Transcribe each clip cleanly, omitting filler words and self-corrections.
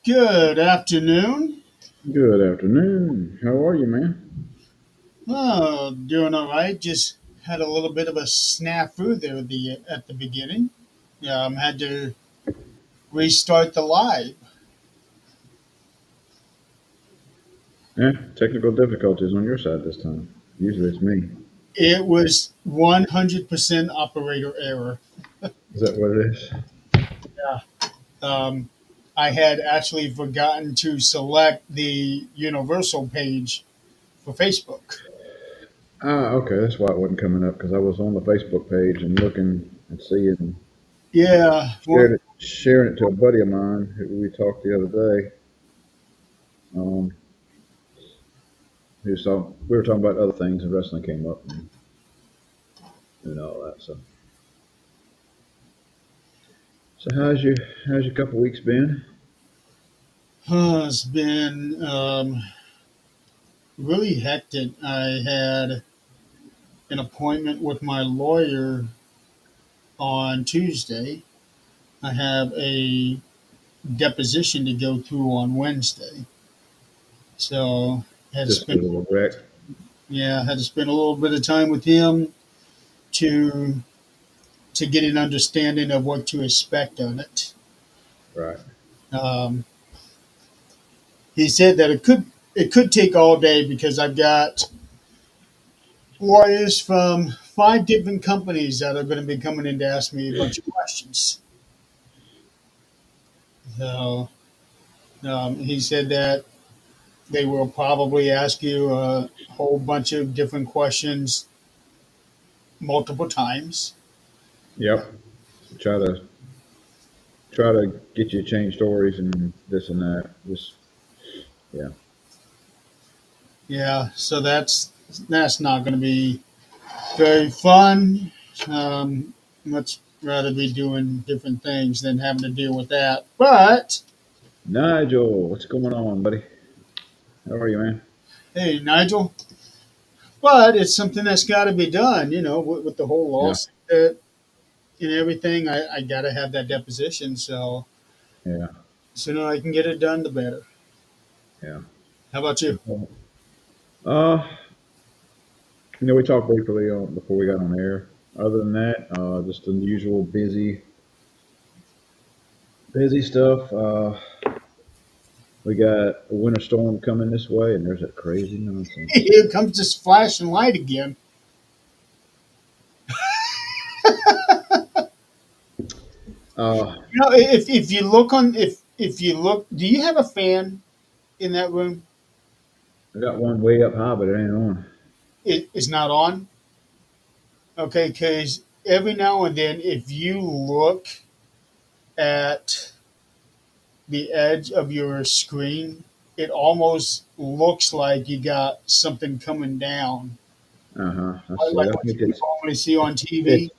Good afternoon. Good afternoon. How are you, man? Oh, doing all right. Just had a little bit of a snafu there at the beginning. Had to restart the live. Yeah, technical difficulties on your side this time. Usually it's me. It was 100% operator error. Is that what it is? Yeah. Um, I had actually forgotten to select the universal page for Facebook. Okay. That's why it wasn't coming up because I was on the Facebook page and looking and seeing, Yeah. sharing it to a buddy of mine who we talked the other day. Um, who saw we were talking about other things and wrestling came up and all that. So how's your couple weeks been? It's been really hectic. I had an appointment with my lawyer on Tuesday. I have a deposition to go through on Wednesday. So had to Just spend a little wreck. had to spend a little bit of time with him to get an understanding of what to expect on it. Right. Um, he said that it could take all day because I've got lawyers from five different companies that are going to be coming in to ask me a bunch of questions. So he said that they will probably ask you a whole bunch of different questions multiple times. Yep. Try to get you to change stories and this and that. Just yeah. Yeah, so that's not going to be very fun. Much rather be doing different things than having to deal with that. But Nigel, what's going on, buddy? How are you, man? hey, Nigel, but it's something that's got to be done. With the whole Yeah, lawsuit and everything, I got to have that deposition. So yeah, the sooner I can get it done, the better. yeah. How about you? Uh, we talked briefly on before we got on air. Other than that, just the usual busy stuff. We got a winter storm coming this way, and there's that crazy nonsense. Here comes this flashing light again. Uh, If you look on if you look, do you have a fan in that room? I got one way up high, but it ain't on. It is not on. Okay, because every now and then, if you look at the edge of your screen, it almost looks like you got something coming down, I see. like I what think you normally see on TV. it's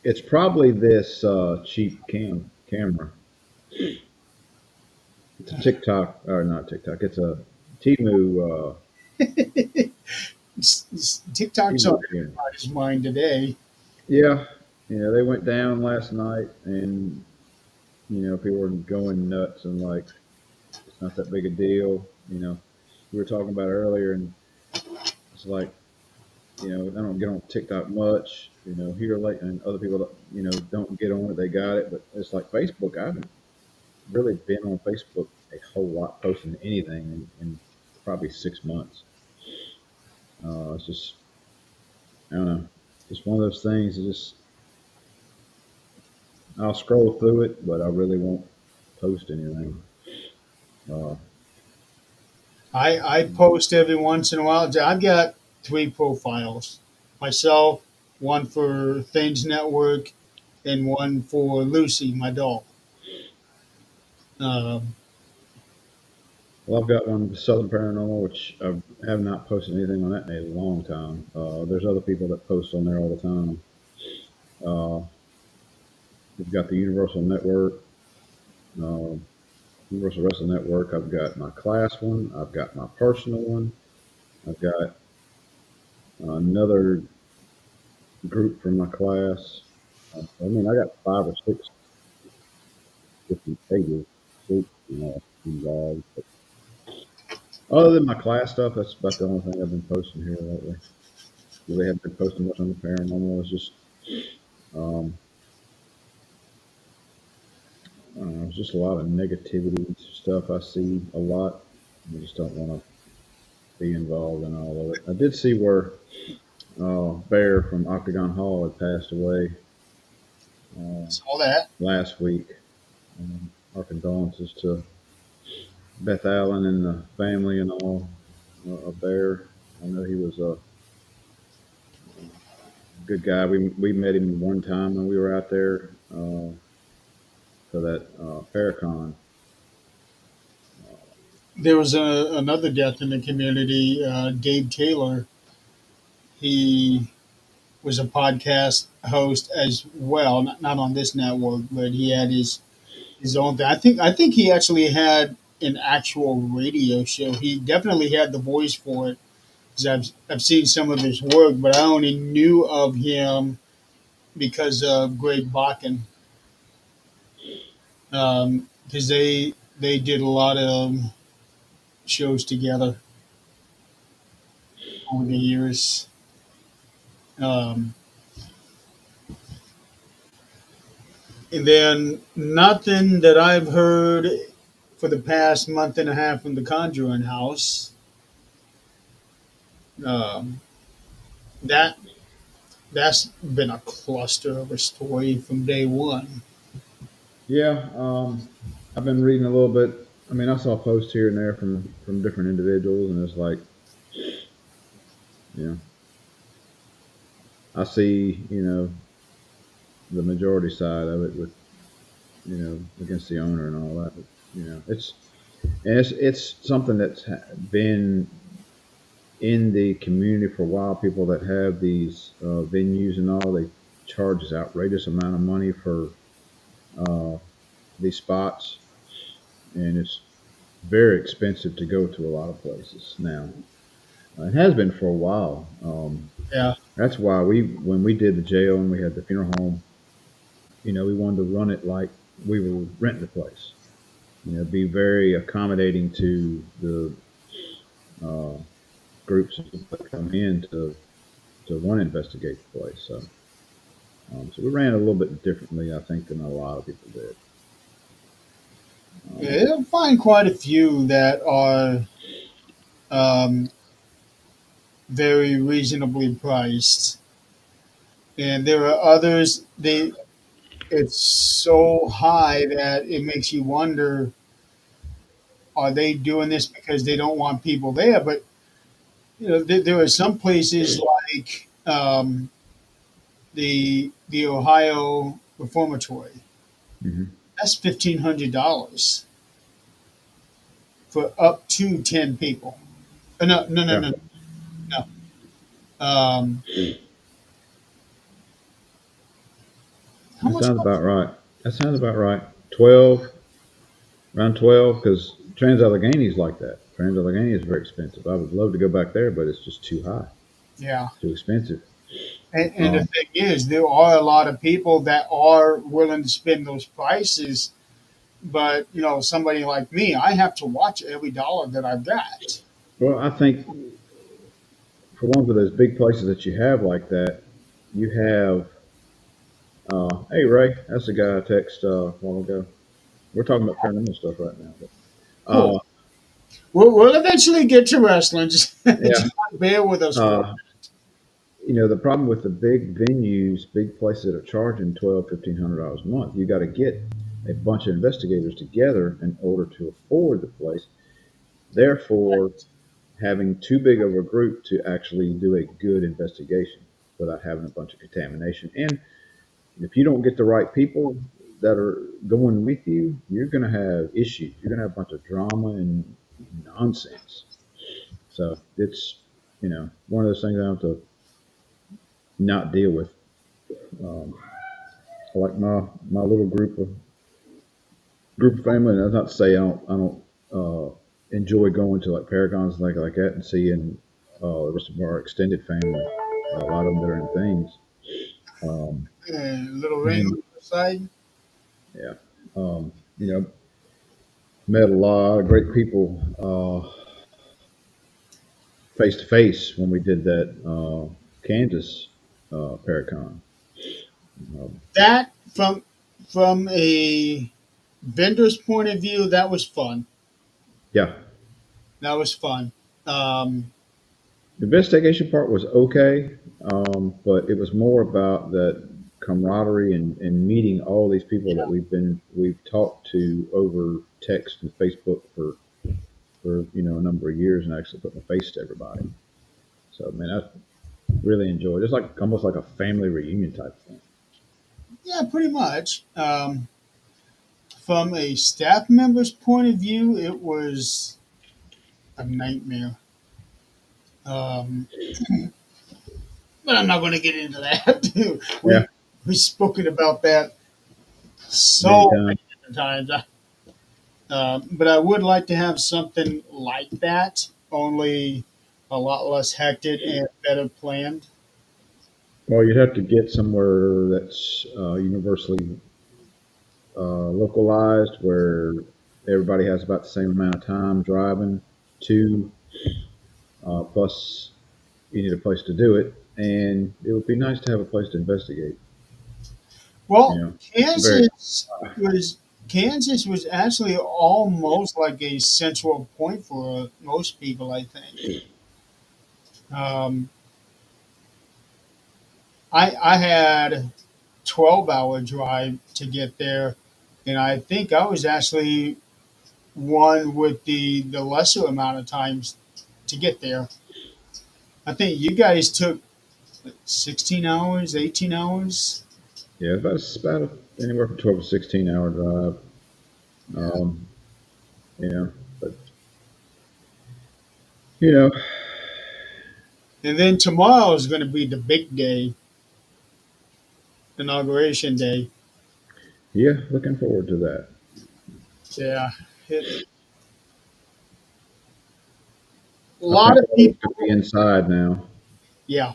it's probably this cheap camera. It's a TikTok or not TikTok. It's a Timu TikTok's on Timu camera. everybody's mind today. Yeah, they went down last night, and people were going nuts and like it's not that big a deal. We were talking about it earlier, and it's like I don't get on TikTok much. Here late, and other people don't get on it. They got it, but it's like Facebook. I haven't really been on Facebook a whole lot, posting anything in probably 6 months. It's just I don't know, just one of those things. It's just I'll scroll through it, but I really won't post anything. Uh, I post every once in a while. I've got three profiles: myself, one for Things Network, and one for Lucy, my dog. Um, Well, I've got one Southern Paranormal, which I have not posted anything on that in a long time. There's other people that post on there all the time. Uh, we've got the uh, Universal Wrestling Network. I've got my class one. I've got my personal one. I've got another group from my class. I mean, I got 5 or 6 different pages. Groups. involved. But other than my class stuff, that's about the only thing I've been posting here lately. Really haven't been posting much on the paranormal. It's just, um, I don't know, it's just a lot of negativity stuff I see a lot. I just don't want to be involved in all of it. I did see where Bear from Octagon Hall had passed away uh, Saw that. last week. Our condolences to Beth Allen and the family and all of Bear. I know he was a good guy. We met him one time when we were out there for that Paracon. There was another death in the community. Dave Taylor. He was a podcast host as well, not on this network, but he had his own thing. I think he actually had an actual radio show. He definitely had the voice for it because I've seen some of his work, but I only knew of him because of Greg Bakken, because they did a lot of shows together over the years. Um, and then nothing that I've heard for the past month and a half from the Conjuring House. Um, that that's been a cluster of a story from day one. Yeah, I've been reading a little bit. I mean, I saw posts here and there from different individuals, and it's like, you know, I see, the majority side of it with, against the owner and all that. But, it's something that's been in the community for a while. People that have these venues and all, they charge this outrageous amount of money for uh, these spots, and it's very expensive to go to a lot of places now. It has been for a while. Yeah, That's why when we did the jail and we had the funeral home, we wanted to run it like we were renting the place. Be very accommodating to the uh, groups that come in to want to investigate the place. So we ran it a little bit differently, I think, than a lot of people did. yeah, you'll find quite a few that are um, very reasonably priced, and there are others they it's so high that it makes you wonder: are they doing this because they don't want people there? But there are some places like the Ohio Reformatory. Hmm. That's $1,500 for up to 10 people. No, no, no, Yeah, no, no. Um, how that much sounds was about right. That sounds about right. 12, around 12, because Trans Allegheny is like that. Trans Allegheny is very expensive. I would love to go back there, but it's just too high, it? Yeah. too expensive. And the Um, thing is, there are a lot of people that are willing to spend those prices, but somebody like me, I have to watch every dollar that I've got. well, I think for one of those big places that you have like that, you have. Hey Ray, that's the guy I texted a while ago. We're talking about paranormal stuff right now. But, Cool. uh, We'll eventually get to wrestling. yeah. Just bear with us for. Uh, the problem with the big venues, big places that are charging $1,200, $1,500 a month, you got to get a bunch of investigators together in order to afford the place. Therefore, having too big of a group to actually do a good investigation without having a bunch of contamination. And if you don't get the right people that are going with you, you're going to have issues. You're going to have a bunch of drama and nonsense. So it's, one of those things I have to not deal with. Um, like my little group of family. And that's not to say I don't enjoy going to like Paragons and things like that and seeing the rest of our extended family. A lot of them that are in things. Um, Little ring and on the side. yeah, um, you know, met a lot of great people face to face when we did that Kansas Paracon. Um, That from a vendor's point of view, that was fun. yeah, That was fun. Um, the investigation part was okay, but it was more about that camaraderie and meeting all these people that we've talked to over text and Facebook for a number of years, and actually put my face to everybody. So man, I really enjoyed it. It's like almost like a family reunion type thing. yeah, pretty much. From a staff member's point of view, it was a nightmare. Um, but I'm not going to get into that. Yeah, We've spoken about that many so times. many different times. But I would like to have something like that, only a lot less hectic and better planned. Well, you'd have to get somewhere that's universally localized, where everybody has about the same amount of time driving to. Plus, you need a place to do it, and it would be nice to have a place to investigate. You Well, know, very. Was Kansas was actually almost like a central point for most people, I think. Um, I had 12-hour drive to get there, and I think I was actually one with the lesser amount of times to get there. I think you guys took 16 hours, 18 hours. Yeah, about anywhere from 12 to 16 hour drive. Yeah. Um, yeah, but you know, And then tomorrow is going to be the big day, inauguration day. yeah, looking forward to that. Yeah. It, a I think lot of all of us people, could be inside now yeah.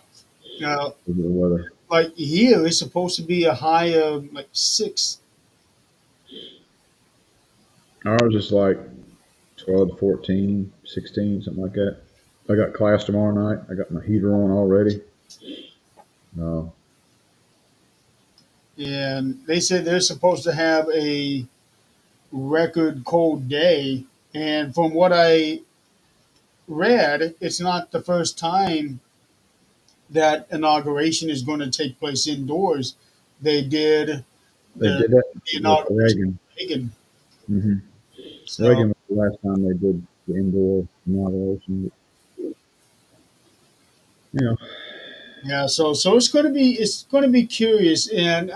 Uh, with the weather. like here, it's supposed to be a high of like 6. Ours is like 12 to 14, 16, something like that. I got class tomorrow night. I got my heater on already. Uh, And they said they're supposed to have a record cold day. And from what I read, it's not the first time that inauguration is going to take place indoors. They did they the, did that the with inauguration Reagan. of Reagan. hmm So Reagan was the last time they did the indoor inauguration. You know, yeah, so it's going to be curious, and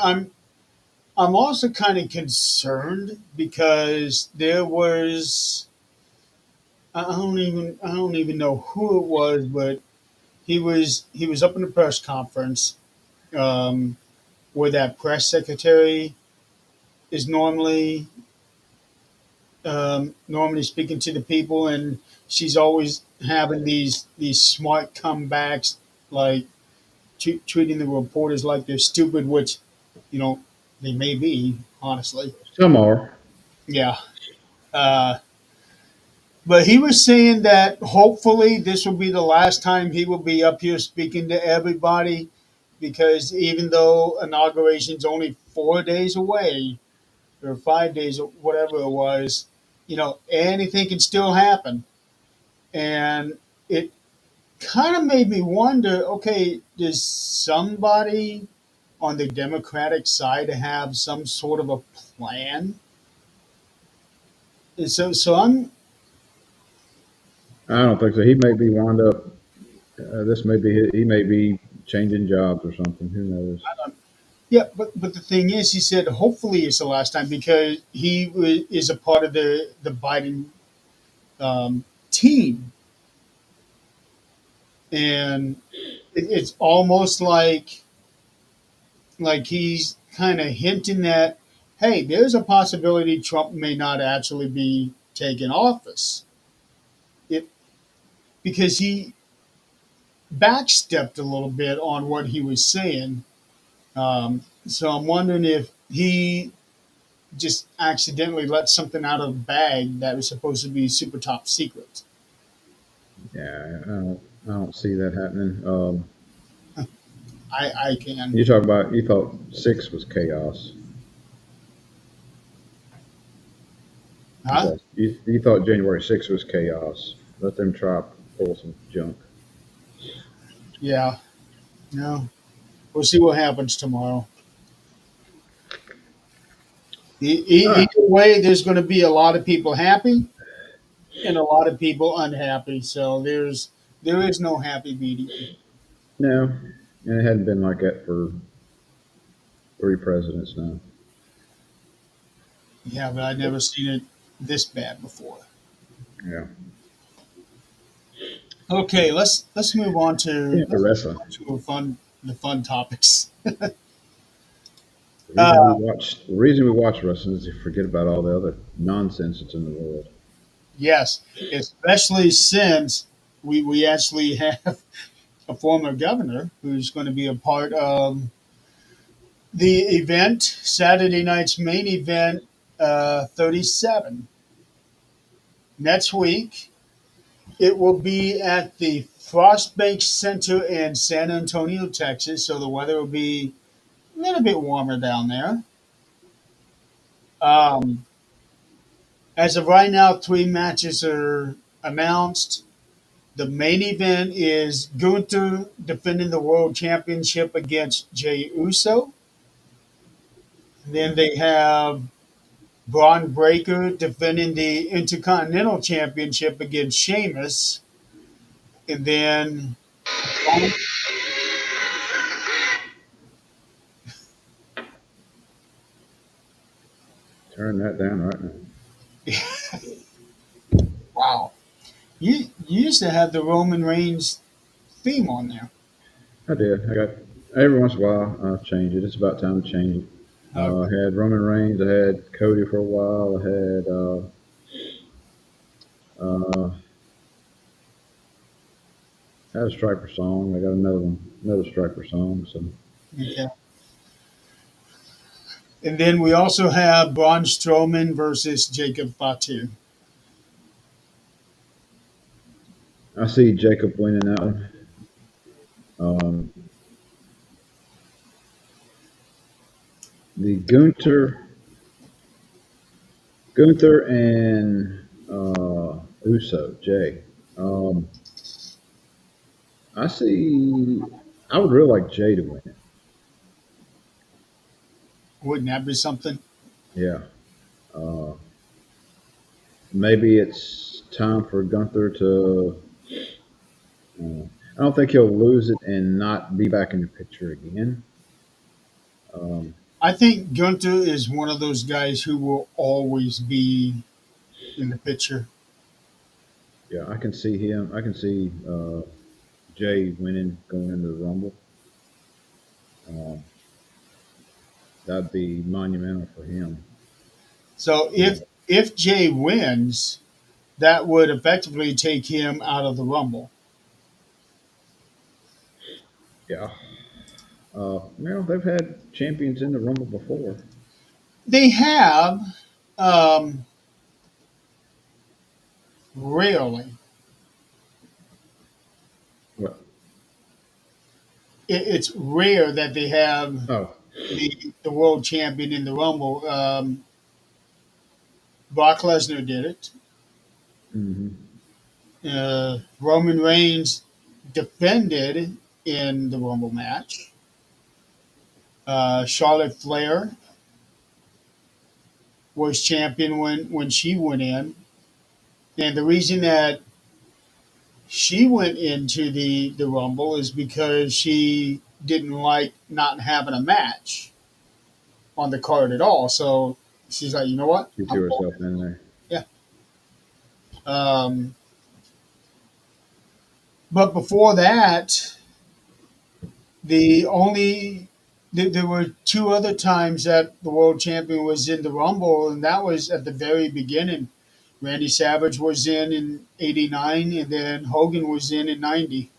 I'm also kind of concerned because there was I don't even know who it was, but he was up in the press conference um, where that press secretary is normally speaking to the people, and she's always having these smart comebacks, like treating the reporters like they're stupid, which you know they may be, honestly. some are. Yeah. Uh, but he was saying that hopefully this will be the last time he will be up here speaking to everybody, because even though inauguration's only 4 days away or 5 days or whatever it was, anything can still happen. And it kind of made me wonder, okay, does somebody on the Democratic side have some sort of a plan? And so I'm, I don't think so. He may be wound up. This may be he may be changing jobs or something. Who knows? yeah, but the thing is, he said hopefully it's the last time because is a part of the Biden team, and it's almost like he's kind of hinting that, hey, there's a possibility Trump may not actually be taking office, it because he backstepped a little bit on what he was saying. So I'm wondering if he just accidentally let something out of the bag that was supposed to be super top secret. Yeah, I don't see that happening. I can. You talk about you thought six was chaos. Huh? You thought January 6th was chaos. Let them try pull some junk. Yeah. No. We'll see what happens tomorrow. All right. Either way, there's going to be a lot of people happy and a lot of people unhappy. So there is no happy medium. No, and it hadn't been like that for three presidents now. Yeah, but I've never seen it this bad before. Yeah. Okay, let's move on Yeah, to for wrestling. the fun topics. The reason we Uh, watch the reason we watch wrestling is to forget about all the other nonsense that's in the world. yes, especially since we actually have a former governor who's going to be a part of the event, Saturday night's main event, 37 next week. It will be at the Frostbank Center in San Antonio, Texas. So the weather will be a little bit warmer down there. Um, as of right now, three matches are announced. The main event is Gunther defending the world championship against Jey Uso. Then they have Braun Breaker defending the Intercontinental Championship against Sheamus. And then Turn that down right now. wow, you used to have the Roman Reigns theme on there. I did. I got every once in a while I change it. It's about time to change it. I Okay. had Roman Reigns. I had Cody for a while. I had a Striper song. I got another one, another Striper song. So Okay. And then we also have Braun Strowman versus Jacob Fatu. I see Jacob winning that one. Um, the Gunther and Uso, Jay. Um, I see. I would really like Jay to win it. Wouldn't that be something? Yeah. Uh, Maybe it's time for Gunther to. I don't think he'll lose it and not be back in the picture again. Um, I think Gunther is one of those guys who will always be in the picture. yeah, I can see him. I can see Jay winning going into the Rumble. Um, that'd be monumental for him. So Uh, if Jay wins, that would effectively take him out of the Rumble. yeah. They've had champions in the Rumble before. They have um, rarely. Well, It's rare that they have oh, the world champion in the Rumble. Brock Lesnar did it. hmm Roman Reigns defended in the Rumble match. Charlotte Flair was champion when she went in. And the reason that she went into the Rumble is because she didn't like not having a match on the card at all. So she's like, you know what? she I'm threw going. herself in there. Yeah. Um, but before that, the only there were two other times that the world champion was in the Rumble, and that was at the very beginning. Randy Savage was in '89, and then Hogan was in '90.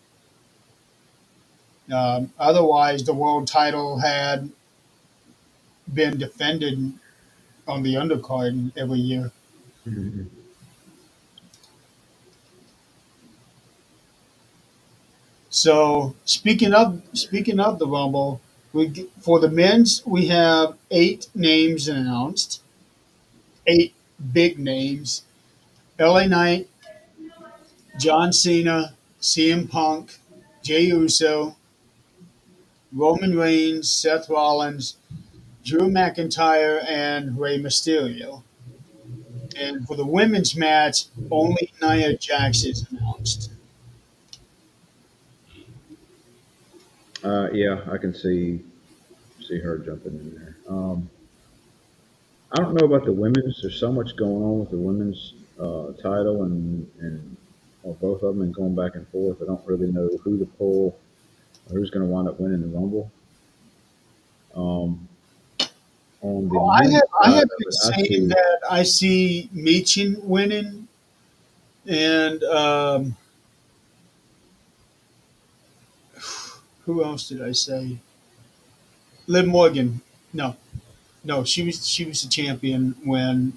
Otherwise, the world title had been defended on the undercard every year. Mhm. So speaking of the Rumble, for the men's we have 8 names announced, 8 big names: LA Knight, John Cena, CM Punk, Jey Uso, Roman Reigns, Seth Rollins, Drew McIntyre, and Rey Mysterio. And for the women's match, only Nia Jax is announced. Yeah, I can see her jumping in there. I don't know about the women's. There's so much going on with the women's title and or both of them and going back and forth. I don't really know who to pull or who's going to wind up winning the Rumble. Um, on the Well, men's I side have of been it, I saying see. that I see Michin winning, and who else did I say? Liv Morgan. No, no, she was the champion when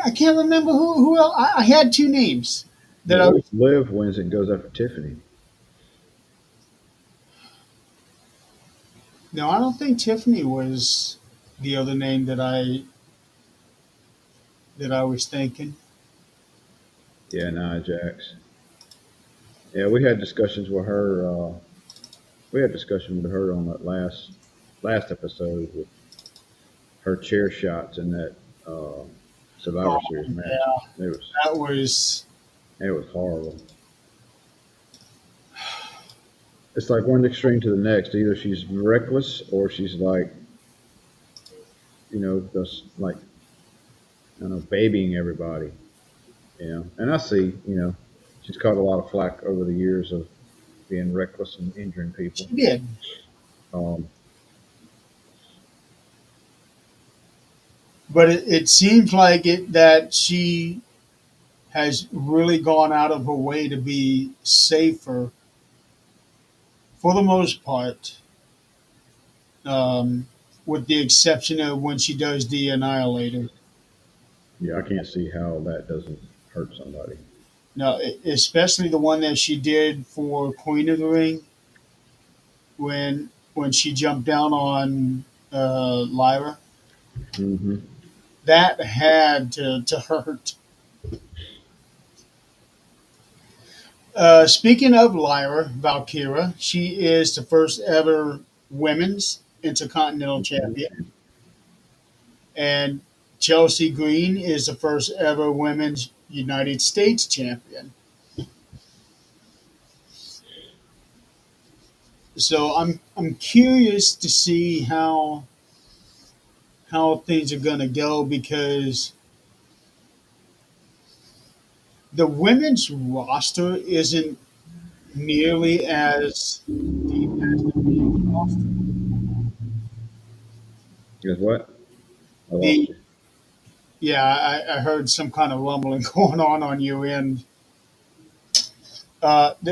I can't remember who else. I had 2 names that I What was. if Liv wins and goes after Tiffany? No, I don't think Tiffany was the other name that I was thinking. Yeah, Nia Jax. Yeah, we had discussions with her. We had discussion with her on that last episode with her chair shots in that uh, Oh Survivor Series match. yeah, It was that was. it was horrible. It's like one extreme to the next. Either she's reckless or she's like, just like I don't know, babying everybody. And I see, she's caught a lot of flack over the years of being reckless and injuring people. She did, Um, but it seems like it that she has really gone out of her way to be safer for the most part, um, with the exception of when she does the Annihilator. yeah, I can't see how that doesn't hurt somebody. Now, especially the one that she did for Queen of the Ring when she jumped down on Lyra. Hmm. That had to hurt. Speaking of Lyra Valkyra, she is the first ever women's Intercontinental Champion, and Chelsea Green is the first ever women's United States Champion. So I'm curious to see how things are going to go because the women's roster isn't nearly as deep as the men's roster. Guess what? I lost The you. Yeah, I heard some kind of rumbling going on your end.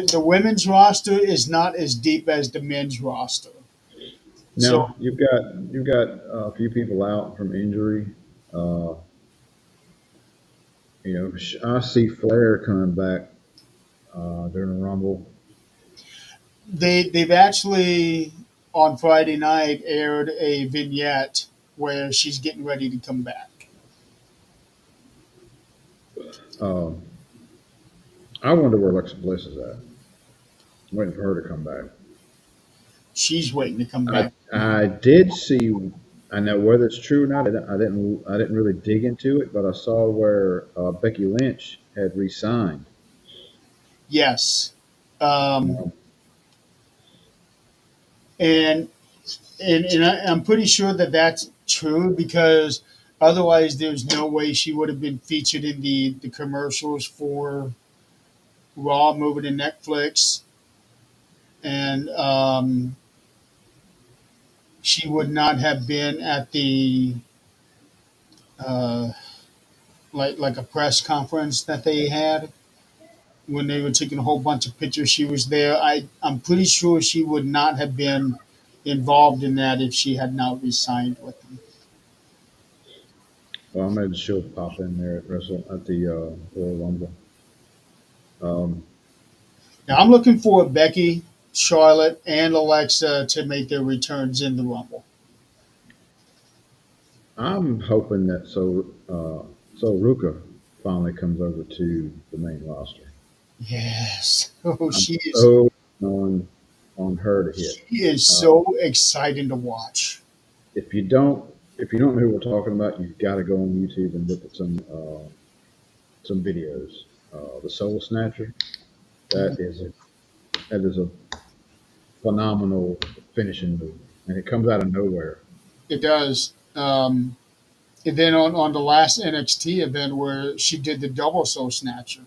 The women's roster is not as deep as the men's roster. So No, you've got a few people out from injury. Uh, I see Flair coming back during the Rumble. they've actually on Friday night aired a vignette where she's getting ready to come back. Um, I wonder where Alexa Bliss is at. I'm waiting for her to come back. She's waiting to come I back. I did see. I know whether it's true or not. I didn't really dig into it, but I saw where Becky Lynch had resigned. Yes, um, Um, and I'm pretty sure that that's true because otherwise there's no way she would have been featured in the commercials for Raw moving to Netflix, and she would not have been at the uh, like a press conference that they had when they were taking a whole bunch of pictures. She was there. I'm pretty sure she would not have been involved in that if she had not resigned with them. Well, I made she'll pop in there at the Royal Rumble. Um, Now I'm looking for Becky, Charlotte, and Alexa to make their returns in the Rumble. I'm hoping that so Ruka finally comes over to the main roster. Yes. Oh, I'm she is. so on her to hit. She is Uh, so exciting to watch. if you don't if you don't know who we're talking about, you've got to go on YouTube and look at some videos. The Soul Snatcher. That is a that is a phenomenal finishing move, and it comes out of nowhere. It does. And then on the last NXT event where she did the double soul snatcher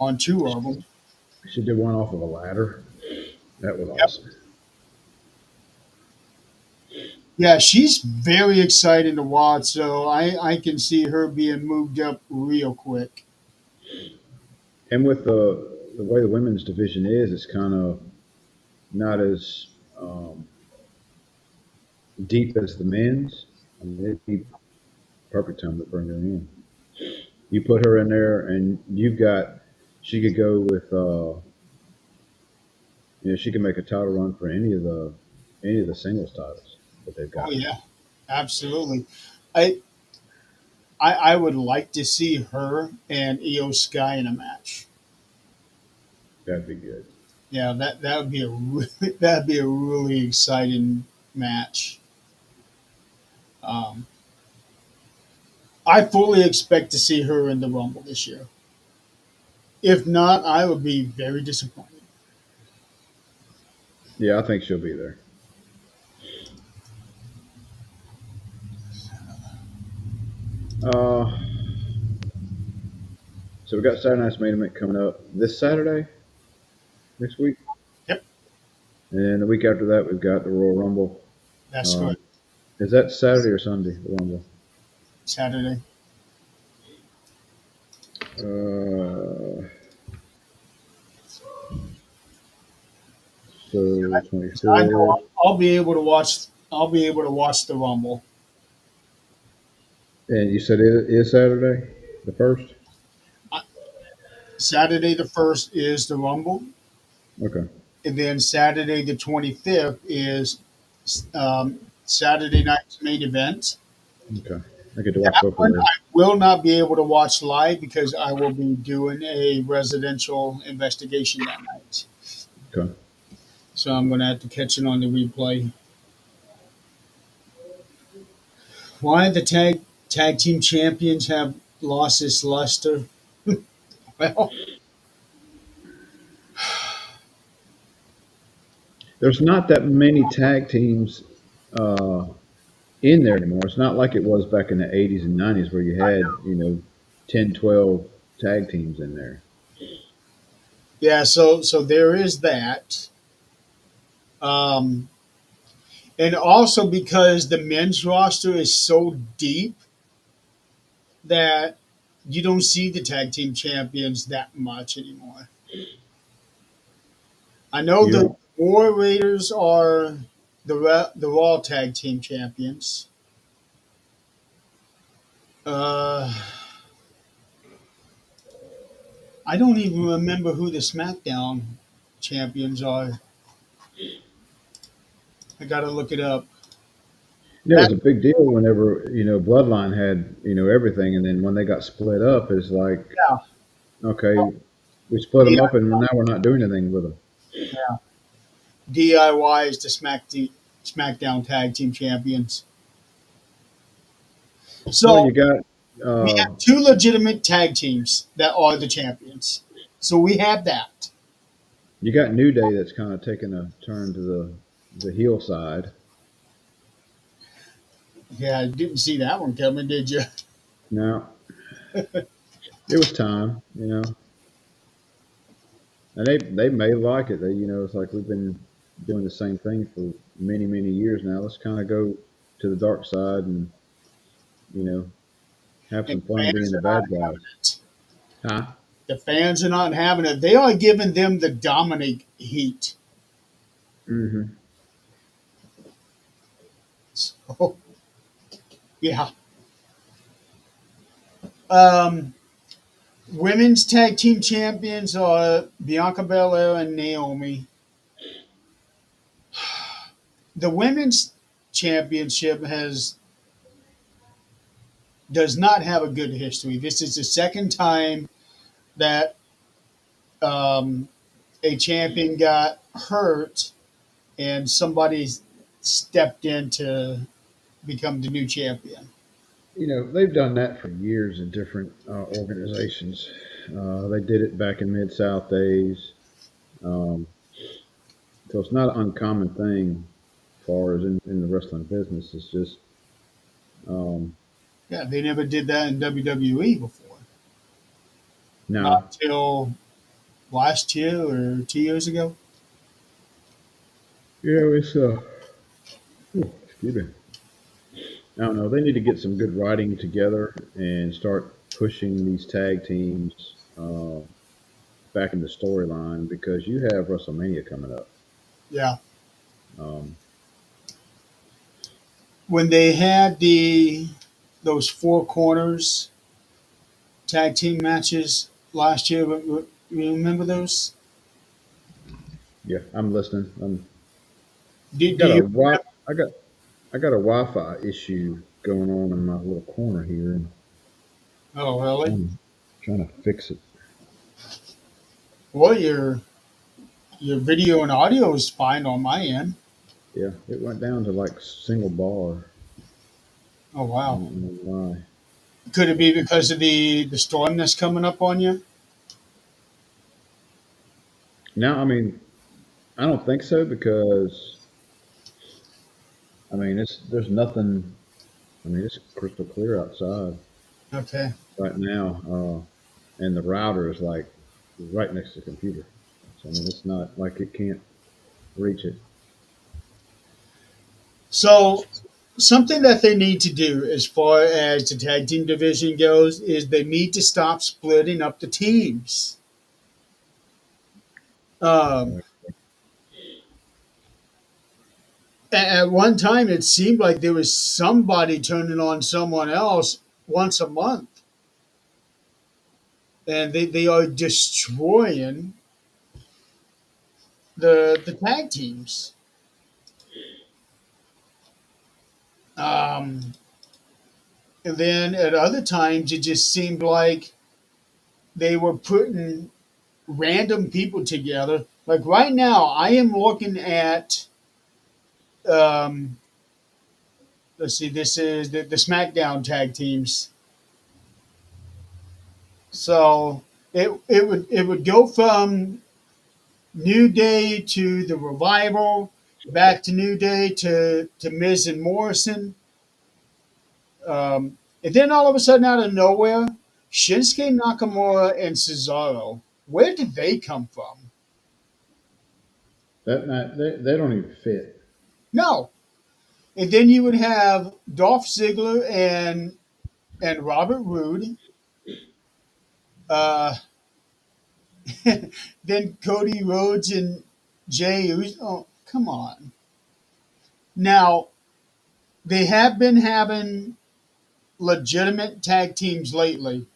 on two of them. She did one off of a ladder. That was Yep. awesome. Yeah, she's very exciting to watch. So I can see her being moved up real quick. And with the way the women's division is, it's kind of not as um, deep as the men's. I mean, it'd be perfect time to bring her in. You put her in there, and you've got she could go with she can make a title run for any of the singles titles that they've Oh got. yeah, absolutely. I I would like to see her and Io Sky in a match. That'd be good. Yeah, that would be a that'd be a really exciting match. Um, I fully expect to see her in the Rumble this year. If not, I would be very disappointed. Yeah, I think she'll be there. Uh, so we got Saturday Night's Main Event coming up this Saturday next week, Yep, and then the week after that we've got the Royal Rumble. that's Um, correct. is that Saturday or Sunday? The Rumble. Saturday. Uh, so I 24th. know I'll be able to watch. I'll be able to watch the Rumble. And you said it is Saturday, the first. Saturday the first is the Rumble, Okay. and then Saturday the 25th is Saturday night's main event. Okay. I get to watch That both of one those. I will not be able to watch live because I will be doing a residential investigation that night. Okay. So I'm going to have to catch it on the replay. Why the tag team champions have lost its luster? Well, There's not that many tag teams uh, in there anymore. It's not like it was back in the 80s and 90s where you had 10, 12 tag teams in there. yeah. So there is that, um, and also because the men's roster is so deep that you don't see the tag team champions that much anymore. I know You the don't. War Raiders are the Raw tag team champions. Uh, I don't even remember who the SmackDown champions are. I gotta look it up. It That was a big deal whenever Bloodline had everything, and then when they got split up, it's like yeah, okay, we split them D- up, and now we're not doing anything with them. yeah. DIY is the SmackDown tag team champions. Well, So you got we have two legitimate tag teams that are the champions. So we have that. New Day that's kind of taking a turn to the heel side. Yeah, I didn't see that one coming, did you? Now it was time, and they may like it. It's like we've been doing the same thing for many years now. Let's kind of go to the dark side and you know have And some fun being fans the are not bad guys. having it. Huh? The fans are not having it. They are giving them the Dominic heat. Hmm. Oh, yeah. Um, Women's tag team champions are Bianca Belair and Naomi. The women's championship has does not have a good history. This is the second time that um, a champion got hurt and somebody stepped in to become the new champion. They've done that for years in different organizations. They did it back in Mid South days. Um, so it's not an uncommon thing as far as in the wrestling business. It's just, um, Yeah, they never did that in WWE before. no. Not till last year or 2 years ago. Yeah, it's, excuse me. I don't know. They need to get some good writing together and start pushing these tag teams back in the storyline because you have WrestleMania coming up. Yeah. Um, When they had those four corners tag team matches last year, you remember those? yeah, I'm listening. Do Got a you wi- I got I got a Wi-Fi issue going on in my little corner here, and Oh, really? trying to fix it. Well, your video and audio is fine on my end. Yeah, it went down to like single bar. Oh, I wow. don't know why. Could it be because of the storm that's coming up on you? Now, I mean, I don't think so because I mean it's there's nothing. I mean it's crystal clear outside Okay. right now, and the router is like right next to the computer. So I mean it's not like it can't reach it. So something that they need to do as far as the tag team division goes is they need to stop splitting up the teams. Um, Like, at one time, it seemed like there was somebody turning on someone else once a month, and they are destroying the tag teams. Um, and then at other times, it just seemed like they were putting random people together. Like right now, I am looking at. Um, let's see. This is the SmackDown tag teams. So it would go from New Day to the Revival, back to New Day to Miz and Morrison, and then all of a sudden, out of nowhere, Shinsuke Nakamura and Cesaro. Where did they come from? that not they don't even fit. No. And then you would have Dolph Ziggler and Robert Roode. Uh, then Cody Rhodes and Jay Uso. Oh, come on. Now they have been having legitimate tag teams lately.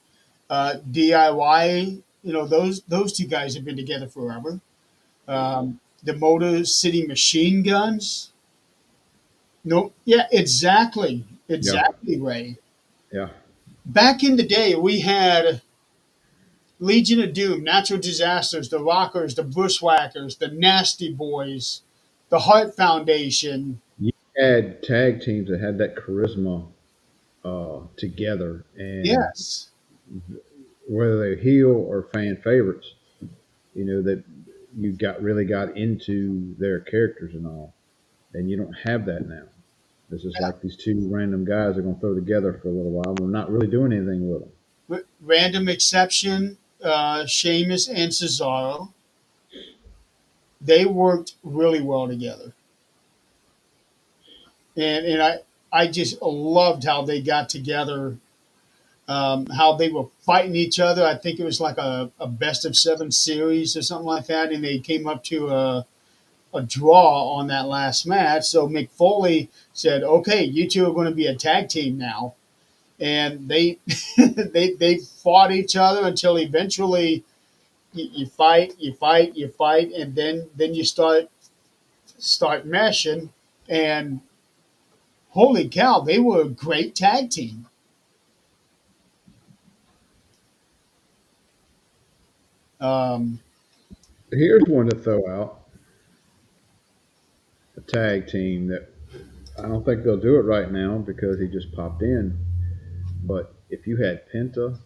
DIY, those two guys have been together forever. The Motor City Machine Guns. No, yeah, exactly, Yeah, exactly, Ray. yeah, Back in the day, we had Legion of Doom, Natural Disasters, the Rockers, the Bushwhackers, the Nasty Boys, the Heart Foundation. you had tag teams that had that charisma together, and Yes. whether they're heel or fan favorites, that you got into their characters and all, and you don't have that now. It's just like these two random guys are going to throw together for a little while. And we're not really doing anything with them. Random exception, Sheamus and Cesaro. They worked really well together. And I just loved how they got together, how they were fighting each other. I think it was like a best of seven series or something like that, and they came up to a draw on that last match. So Mick Foley said, "Okay, you two are going to be a tag team now," and they they fought each other until eventually you fight, you fight, you fight, and then you start meshing. And holy cow, they were a great tag team. Um, Here's one to throw out: a tag team that I don't think they'll do it right now because he just popped in. But if you had Penta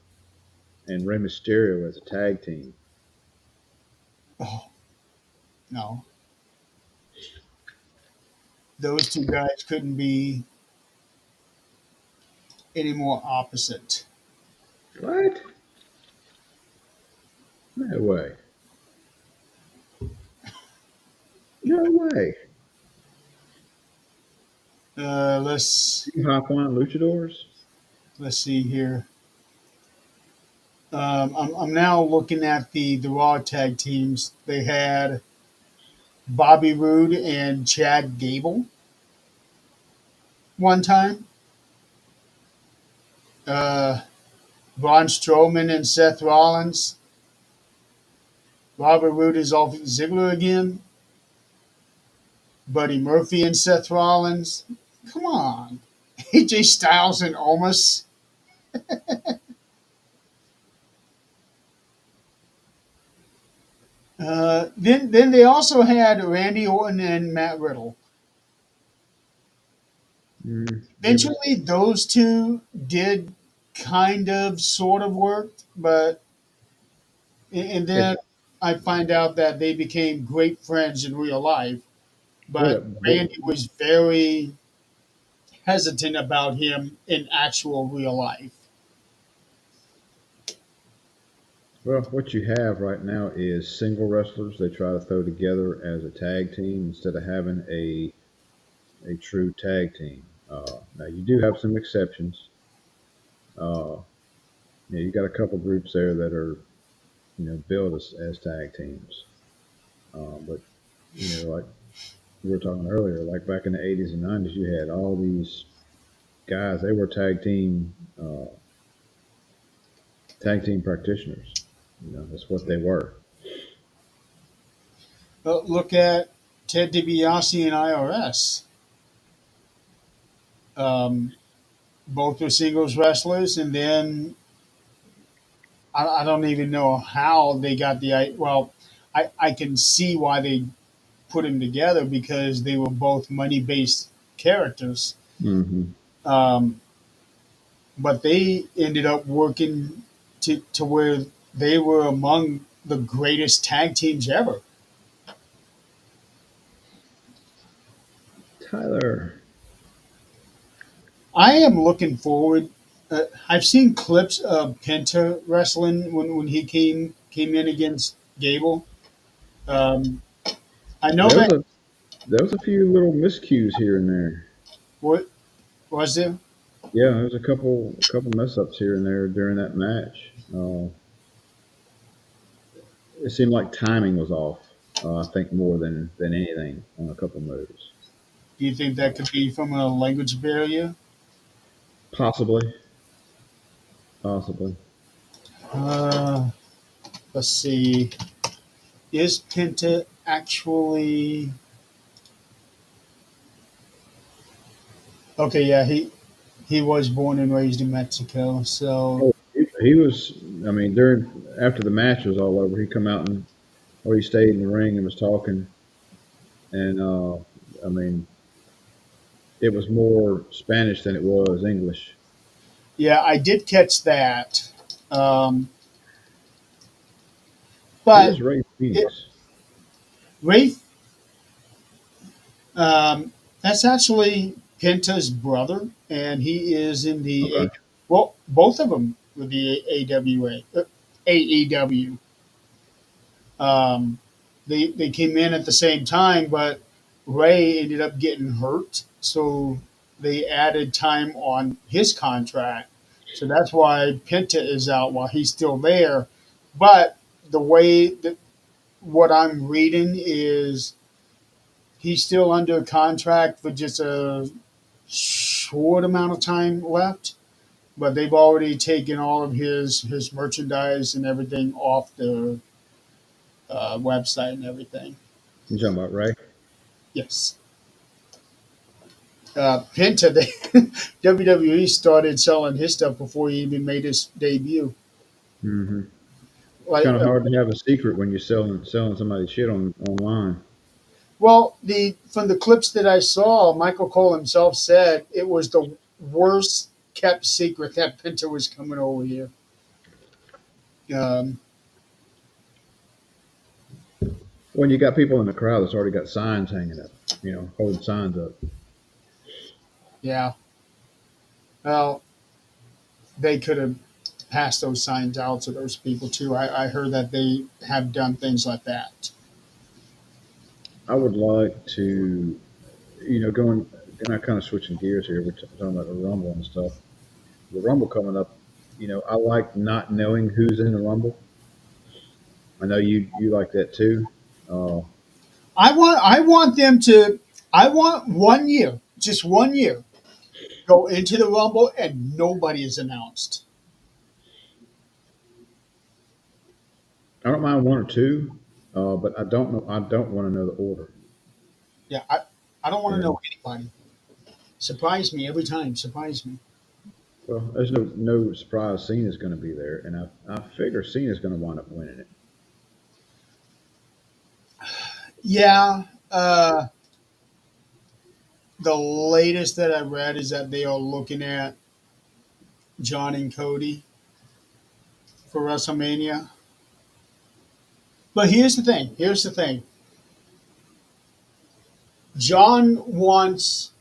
and Rey Mysterio as a tag team, oh no, those two guys couldn't be any more opposite. what? No way. No way. Uh, let's Two high flying luchadors? let's see here. I'm now looking at the Raw tag teams. They had Bobby Roode and Chad Gable one time. Uh, Braun Strowman and Seth Rollins. Robert Roode is off Ziggler again. Buddy Murphy and Seth Rollins. Come on. AJ Styles and Omos. Then they also had Randy Orton and Matt Riddle. Give us. Eventually, those two did kind of sort of work, but and It, then I find out that they became great friends in real life. wait But a, Randy was very hesitant about him in actual real life. well, what you have right now is single wrestlers they try to throw together as a tag team instead of having a true tag team. Now, you do have some exceptions. Uh, you got a couple groups there that are, billed as tag teams. But, like we were talking earlier, like back in the 80s and 90s, you had all these guys, they were tag team practitioners. That's what they were. But look at Ted DiBiase and IRS. Um, both were singles wrestlers, and then I don't even know how they got well. I can see why they put them together because they were both money based characters. Hmm. Um, but they ended up working to where they were among the greatest tag teams ever. Tyler, I am looking forward. I've seen clips of Penta wrestling when he came in against Gable. Um, I know there was that. a there was a few little miscues here and there. What was there? Yeah, there was a couple mess ups here and there during that match. It seemed like timing was off. I think more than anything on a couple moves. Do you think that could be from a language barrier? Possibly, possibly. Uh, let's see. Is Penta actually okay? Yeah, he was born and raised in Mexico. So Oh, he was. I mean, during after the match was all over, he come out and or he stayed in the ring and was talking, and I mean, it was more Spanish than it was English. yeah, I did catch that. Um, Who but is Ray it, Phoenix? Rafe, um, that's actually Penta's brother, and he is in the Okay. well, both of them with the AEW. Um, they came in at the same time, but Ray ended up getting hurt, so they added time on his contract. So that's why Penta is out while he's still there. But the way that what I'm reading is He's still under contract for just a short amount of time left, but they've already taken all of his merchandise and everything off the website and everything. You talking about Ray? Yes. Penta, they, WWE started selling his stuff before he even made his debut. Mm-hmm. It's Like, kind of hard to have a secret when you're selling somebody's shit online. well, the from the clips that I saw, Michael Cole himself said it was the worst kept secret that Penta was coming over here. Um, When you got people in the crowd that's already got signs hanging up, holding signs up. yeah. Well, they could have passed those signs out to those people too. I heard that they have done things like that. I would like to, going, and I kind of switching gears here. We're talking about the Rumble and stuff. The Rumble coming up, I like not knowing who's in the Rumble. I know you like that too. Uh, I want them to. I want 1 year, just 1 year, go into the Rumble and nobody is announced. I don't mind one or two, but I don't know. I don't want to know the order. Yeah, I don't want You to know, know anybody. Surprise me every time. Surprise me. well, there's no surprise. Cena's going to be there, and I figure Cena's going to wind up winning it. Yeah. The latest that I read is that they are looking at John and Cody for WrestleMania. But here's the thing. Here's the thing. John wants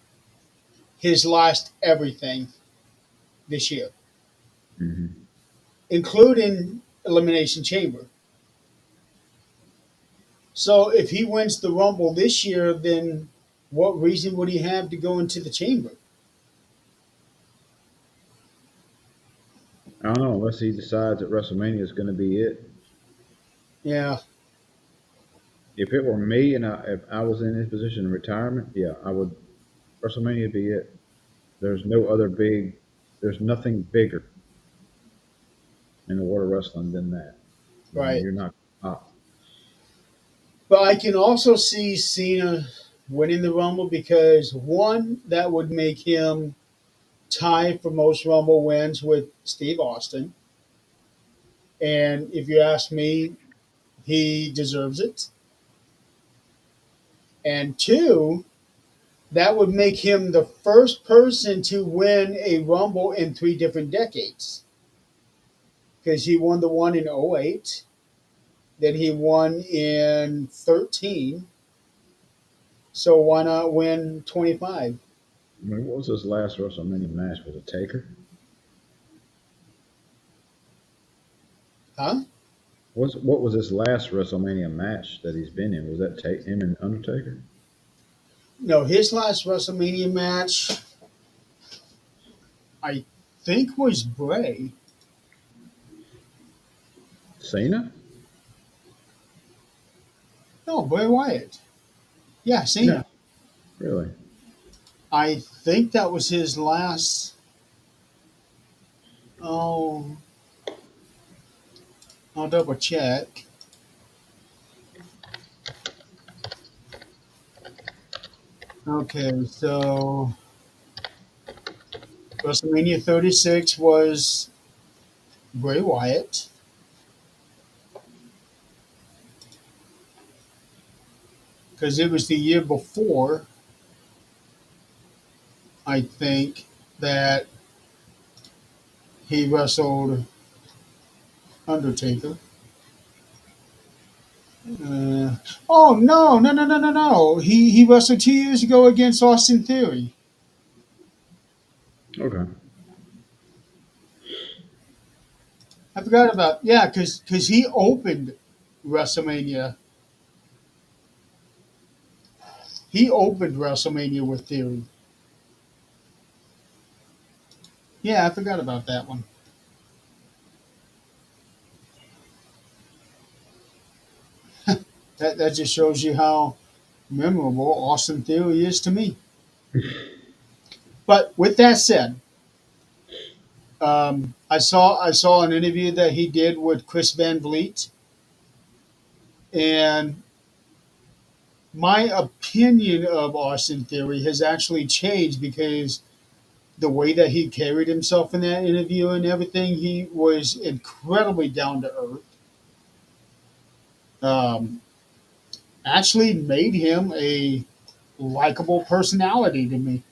his last everything this year, Hmm. including Elimination Chamber. So if he wins the Rumble this year, then what reason would he have to go into the Chamber? I don't know unless he decides that WrestleMania is going to be it. Yeah, If it were me and if I was in his position in retirement, yeah, I would. WrestleMania would be it. There's no other big. There's nothing bigger in the world of wrestling than that. right. You're not. Uh, But I can also see Cena winning the Rumble because one, that would make him tie for most Rumble wins with Steve Austin. And if you ask me, he deserves it. And two, that would make him the first person to win a Rumble in three different decades. Because he won the one in '08, then he won in 13. So why not win 25? what was his last WrestleMania match? Was it Taker? Huh? What was his last WrestleMania match that he's been in? Was that him and Undertaker? No, his last WrestleMania match, I think, was Bray. Cena? No, Bray Wyatt. Yeah, No, Cena. really. I think that was his last. Oh, I'll double check. Okay, so WrestleMania 36 was Bray Wyatt. Because it was the year before, I think, that he wrestled Undertaker. Uh, oh no! He wrestled 2 years ago against Austin Theory. Okay. I forgot about, yeah, because he opened WrestleMania. He opened WrestleMania with Theory. Yeah, I forgot about that one. That just shows you how memorable Austin Theory is to me. But with that said, I saw an interview that he did with Chris Van Vliet, and my opinion of Austin Theory has actually changed because the way that he carried himself in that interview and everything, he was incredibly down to earth. Um, Actually made him a likable personality to me.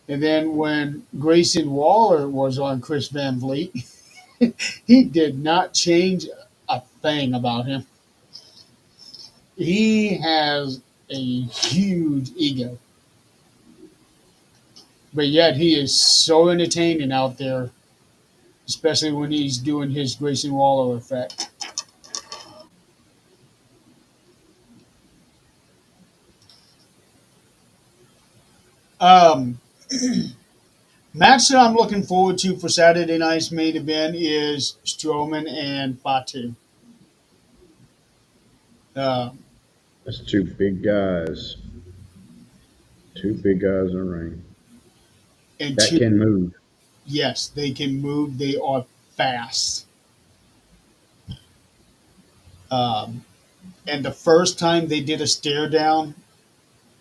And then when Grayson Waller was on Chris Van Vliet, he did not change a thing about him. He has a huge ego, but yet he is so entertaining out there, especially when he's doing his Grayson Waller effect. Um, Match that I'm looking forward to for Saturday night's main event is Strowman and Fatu. Uh, That's two big guys. Two big guys in the ring and that two, can move. yes, they can move. They are fast. Um, and the first time they did a stare down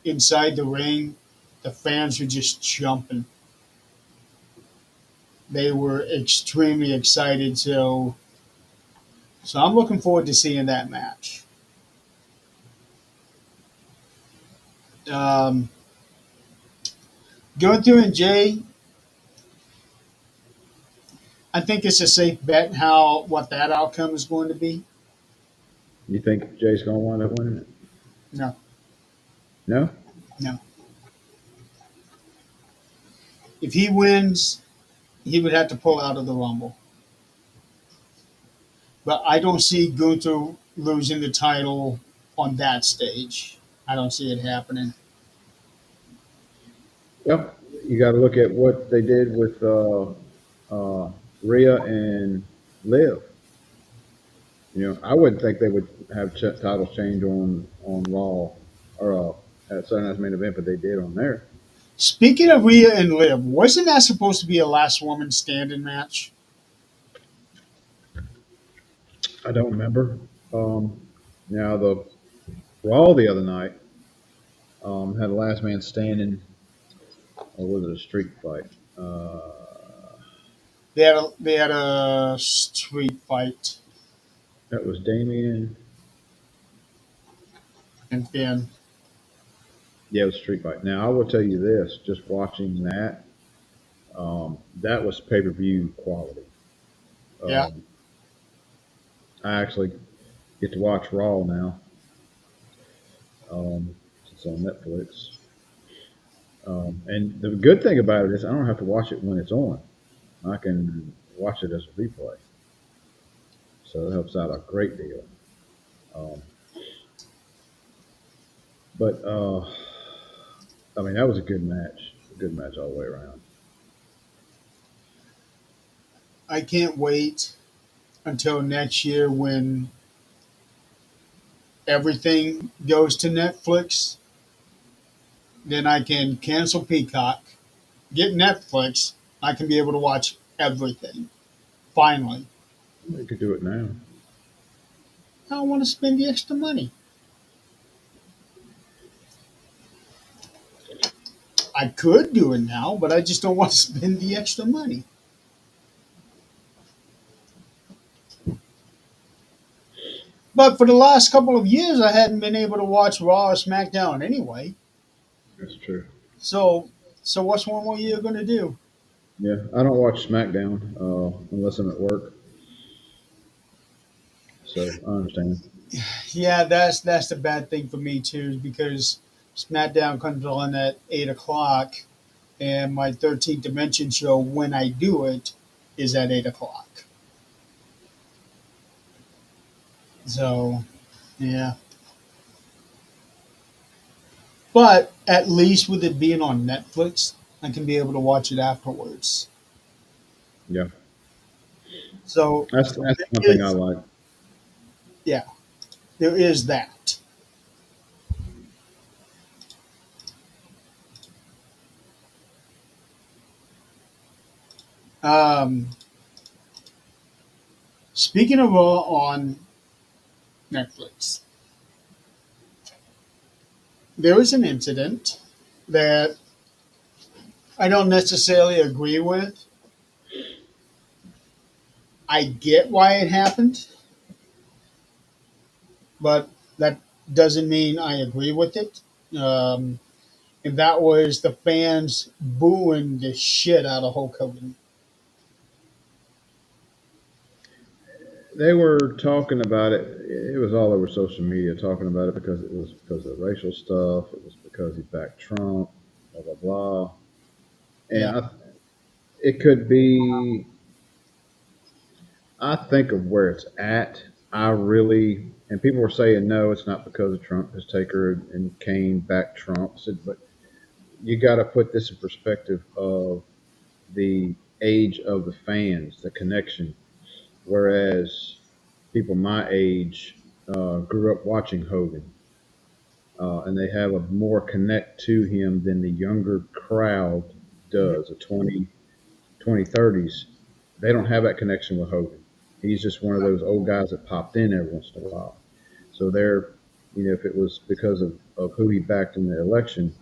inside the ring, the fans were just jumping. They were extremely excited. So I'm looking forward to seeing that match. Um, Gunther and Jay, I think it's a safe bet how what that outcome is going to be. You think Jay's gonna wind up winning it? No, No. no. If he wins, he would have to pull out of the Rumble. But I don't see Gunther losing the title on that stage. I don't see it happening. Well, you got to look at what they did with Rhea and Liv. I wouldn't think they would have titles change on Raw or at Saturday Night's main event, but they did on there. Speaking of Rhea and Liv, wasn't that supposed to be a last woman standing match? I don't remember. Um, Now the Raw the other night had a last man standing, or was it a street fight? They had a street fight, That was Damien. and then Yeah, it was a street fight. Now I will tell you this: just watching that, that was pay per view quality. yeah, Um, I actually get to watch Raw now. It's on Netflix. And the good thing about it is I don't have to watch it when it's on. I can watch it as a replay. So it helps out a great deal. Um, but I mean, that was a good match. A good match all the way around. I can't wait until next year when everything goes to Netflix. Then I can cancel Peacock, get Netflix. I can be able to watch everything. Finally, You could do it now. I don't want to spend the extra money. I could do it now, but I just don't want to spend the extra money. But for the last couple of years, I hadn't been able to watch Raw or SmackDown anyway. That's true. So, so what's one more year going to do? Yeah, I don't watch SmackDown unless I'm at work. So I understand. Yeah, that's the bad thing for me too, is because SmackDown comes on at 8 o'clock, and my 13th Dimension show, when I do it, is at 8 o'clock. So, yeah. But at least with it being on Netflix, I can be able to watch it afterwards. Yeah, So that's there one thing I is, like. yeah, there is that. Um, Speaking of Raw on Netflix, there was an incident that I don't necessarily agree with. I get why it happened, but that doesn't mean I agree with it. Um, and that was the fans booing the shit out of Hulk Hogan. They were talking about it. It was all over social media talking about it because it was because of racial stuff. It was because he backed Trump, blah blah blah. Yeah. And it could be. I think of where it's at. I really, and people were saying no, it's not because of Trump. Because Taker and Kane backed Trump. I said, but you got to put this in perspective of the age of the fans, the connection. Whereas people my age grew up watching Hogan, and they have a more connect to him than the younger crowd Mhm. does, the 20, 30s. They don't have that connection with Hogan. He's just one of those old guys that popped in every once in a while. So they're, if it was because of who he backed in the election,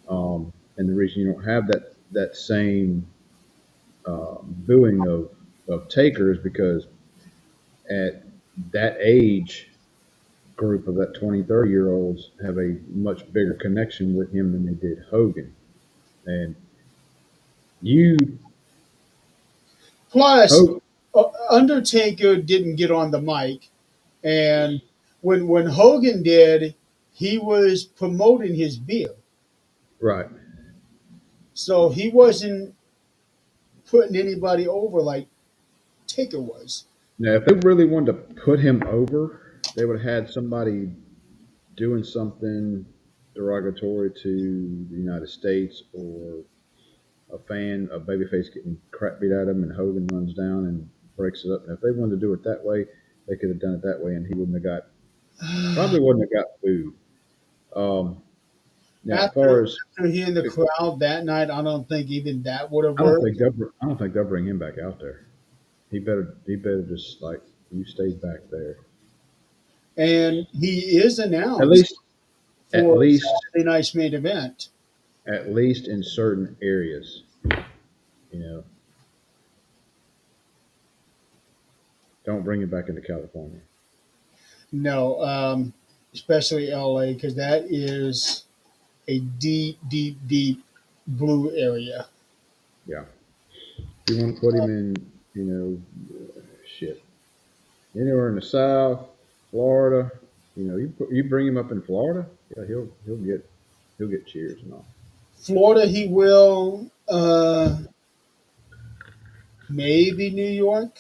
and the reason you don't have that same booing of Taker is because at that age group of that 20, 30 year olds have a much bigger connection with him than they did Hogan. And you, Plus, Hogan, Undertaker didn't get on the mic, and when Hogan did, he was promoting his beer, right. so he wasn't putting anybody over like Taker was. Now, if they really wanted to put him over, they would have had somebody doing something derogatory to the United States or a babyface getting crap beat out of him and Hogan runs down and breaks it up. And if they wanted to do it that way, they could have done it that way and he probably wouldn't have got booed. Um, now, as After far as after hearing the crowd that night, I don't think even that would have worked. I don't think they'll bring him back out there. He better just like you stay back there. And he is At announced least at for least Saturday night's main event. at least in certain areas. You know, don't bring him back into California. No, especially LA, because that is a deep, deep, deep blue area. Yeah. You want to put him in, shit, anywhere in the South, Florida. You bring him up in Florida, yeah, he'll get cheers and all. Florida, he will. Maybe New York.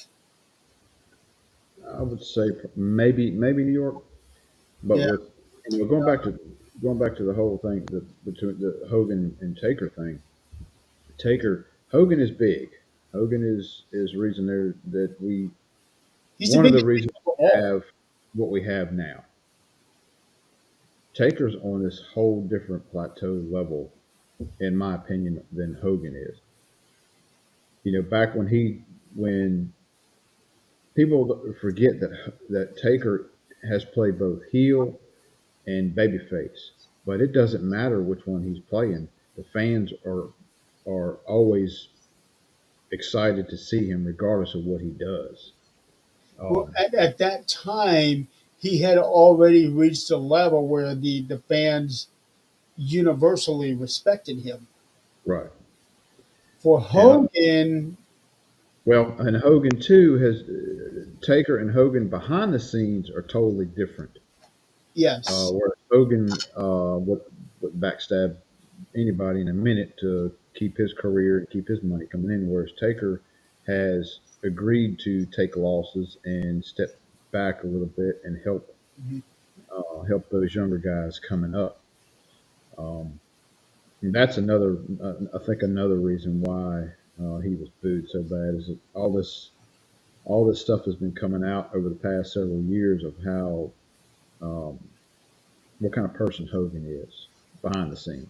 I would say maybe New York, but Yeah. with going back to the whole thing between the Hogan and Taker thing. Hogan is big. Hogan is the reason there that we He's the one of the biggest reasons of we all. have what we have now. Taker's on this whole different plateau level, in my opinion, than Hogan is. Back when people forget that Taker has played both heel and babyface, but it doesn't matter which one he's playing. The fans are always excited to see him, regardless of what he does. Well, Um, at that time, he had already reached a level where the fans universally respected him. right. For And Hogan, and Hogan too has Taker and Hogan behind the scenes are totally different. yes. Whereas Hogan would backstab anybody in a minute to keep his career and keep his money coming in, whereas Taker has agreed to take losses and step back a little bit and Mhm. help those younger guys coming up. Um, and that's I think, another reason why he was booed so bad is that all this stuff has been coming out over the past several years of how um, what kind of person Hogan is behind the scenes.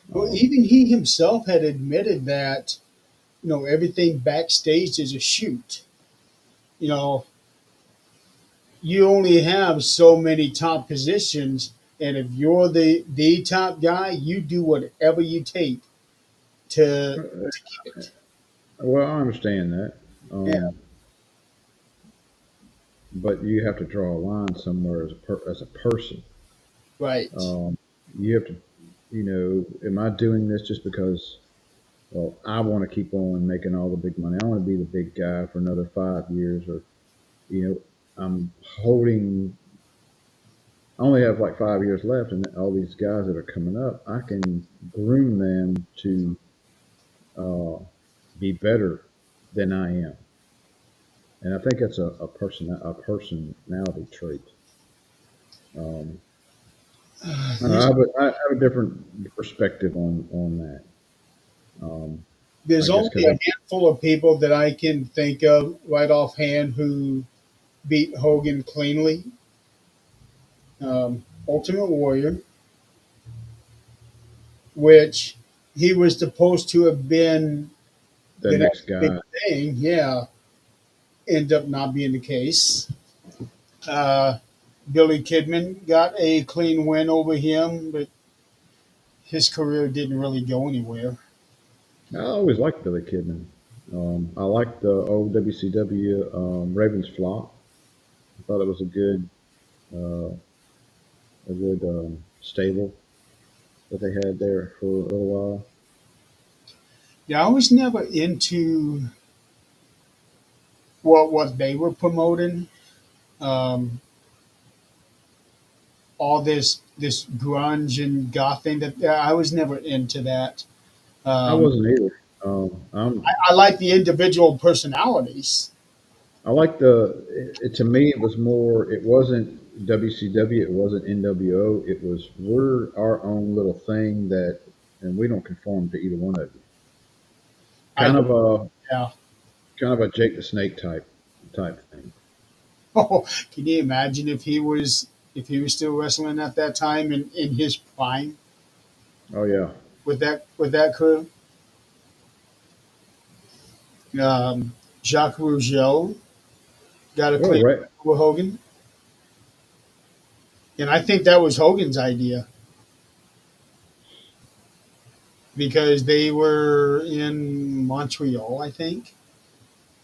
Well, Um, even he himself had admitted that everything backstage is a shoot. You know, you only have so many top positions, and if you're the top guy, you do whatever you take to keep it. Well, I understand that, Yeah, but you have to draw a line somewhere as a person. right. Um, you have to, am I doing this just because, well, I want to keep on making all the big money. I want to be the big guy for another 5 years, or you know, I'm holding. I only have like 5 years left, and all these guys that are coming up, I can groom them to uh, be better than I am, and I think that's a personality trait. Um, I, don't know, There's I have a different perspective on that. Um, I there's guess only because a handful of people that I can think of right offhand who beat Hogan cleanly. Ultimate Warrior, which he was supposed to have been the the next next big guy, thing. Yeah, ended up not being the case. Uh, Billy Kidman got a clean win over him, but his career didn't really go anywhere. I always liked Billy Kidman. I liked the old WCW Ravens Flock. I thought it was uh, a good stable that they had there for a little while. Yeah, I was never into what they were promoting. Um, all this grunge and goth thing that I was never into that. I Um, wasn't either. I like the individual personalities. I like to me, it was more, it wasn't WCW, it wasn't NWO, it was, we're our own little thing that, and we don't conform to either one of you. I Kind of a, yeah. kind of a Jake the Snake type thing. Oh, can you imagine if he was still wrestling at that time in his prime Oh yeah. with that crew? Jacques Rougeau got a Well, clean right. with Hogan, and I think that was Hogan's idea because they were in Montreal, I think,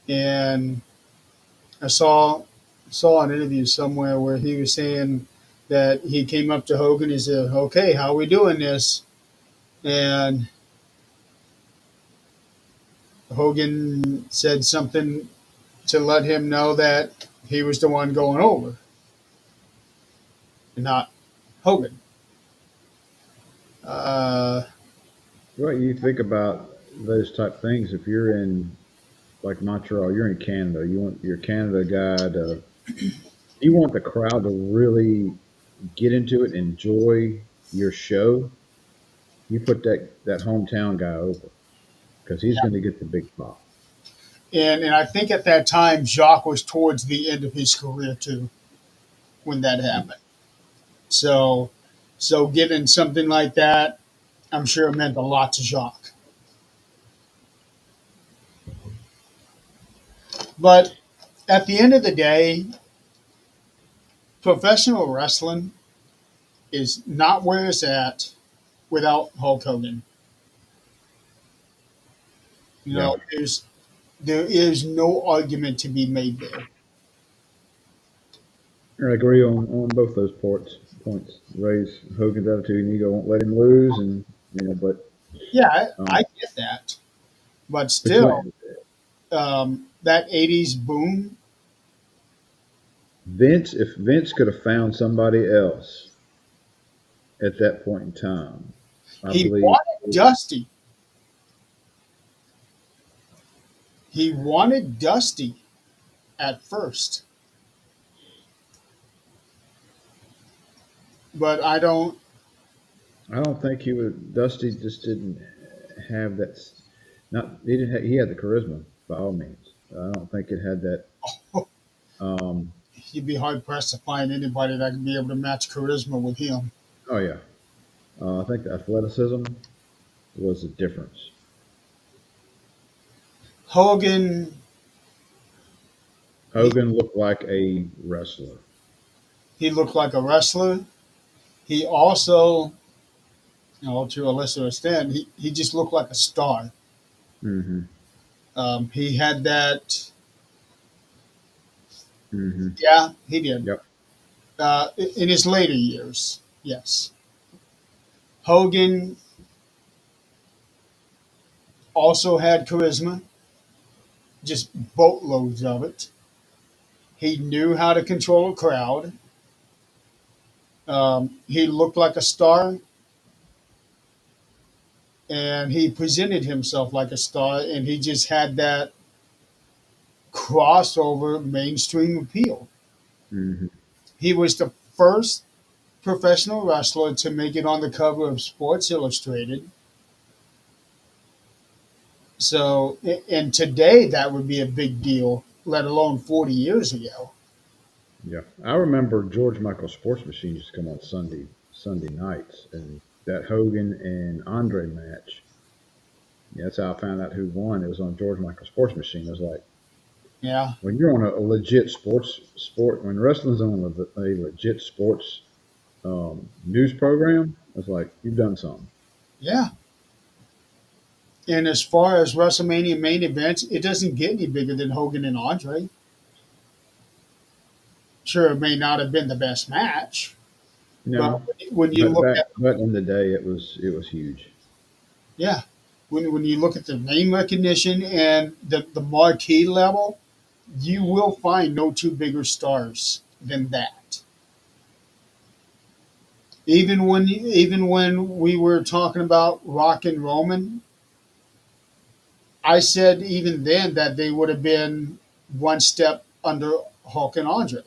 and I saw an interview somewhere where he was saying that he came up to Hogan. He said, "Okay, how are we doing this?" And Hogan said something to let him know that he was the one going over, and not Hogan. Uh, Well, you think about those type things. If you're in like Montreal, you're in Canada. You want your Canada guy to. You want the crowd to really get into it, enjoy your show. You put that hometown guy over because he's going to get the big pop. and I think at that time Jacques was towards the end of his career too when that happened. So getting something like that, I'm sure it meant a lot to Jacques. But at the end of the day, professional wrestling is not where it's at without Hulk Hogan. Yeah, There is no argument to be made there. I agree on both those points. Ray's Hogan's attitude and ego won't let him lose, and but Yeah, I um, get that, but still, between that '80s boom, Vince, if Vince could have found somebody else at that point in time, I he believe. wanted Dusty. He wanted Dusty at first, but I don't. I don't think he would. Dusty just didn't have that. Not he didn't. He had the charisma by all means. I don't think it had that. Um, You'd be hard pressed to find anybody that could be able to match charisma with him. oh yeah, I think the athleticism was the difference. Hogan, he, Hogan looked like a wrestler. he looked like a wrestler. He also, to a lesser extent, he just looked like a star. Mm-hmm. He had that. Mm-hmm. Yeah, he did. Yep. In his later years, yes. Hogan also had charisma, just boatloads of it. He knew how to control a crowd. He looked like a star, and he presented himself like a star, and he just had that crossover mainstream appeal. Mm-hmm. He was the first professional wrestler to make it on the cover of Sports Illustrated. So, and today that would be a big deal, let alone 40 years ago. Yeah. I remember George Michael Sports Machine used to come on Sunday nights, and that Hogan and Andre match. Yeah, that's how I found out who won. It was on George Michael Sports Machine. It was like Yeah, when you're on a legit sport when wrestling's on a legit sports news program. It's like you've done something. yeah. And as far as WrestleMania main events, it doesn't get any bigger than Hogan and Andre. Sure, it may not have been the best match, but No, when you but look back at, but in the day it was huge. yeah, when you look at the name recognition and the marquee level, you will find no two bigger stars than that. Even when we were talking about Rock and Roman, I said even then that they would have been one step under Hulk and Andre.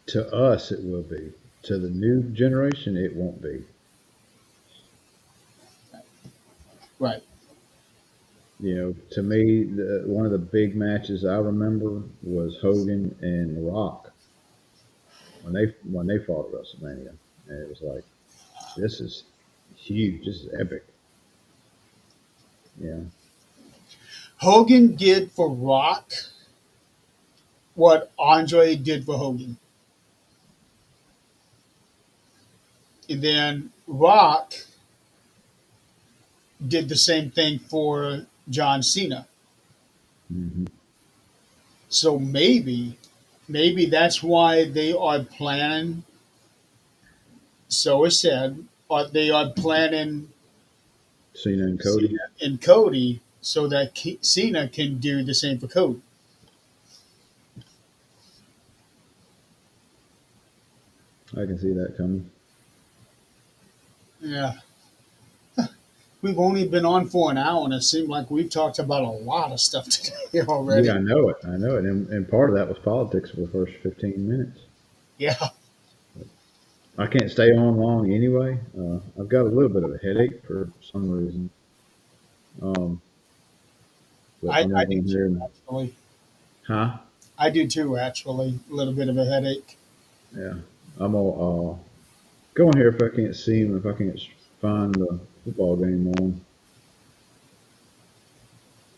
To us, it will be. To the new generation, it won't be. Right. To me, one of the big matches I remember was Hogan and The Rock when they fought at WrestleMania, and it was like this is huge, this is epic. Yeah. Hogan did for Rock what Andre did for Hogan. And then Rock did the same thing for John Cena. Hmm. So maybe that's why they are planning, so it's said, they are planning Cena and Cody. Cena and Cody so that Cena can do the same for Cody. I can see that coming. Yeah. We've only been on for an hour, and it seemed like we've talked about a lot of stuff today Yeah, already. I know it. I know it. And part of that was politics for the first 15 minutes. Yeah. I can't stay on long anyway. I've got a little bit of a headache for some reason. Um, but I'm I going to go do in too, here and, actually. huh? I do too, actually. A little bit of a headache. Yeah. I'm going to go in here if I can't see him, if I can't find the football game on,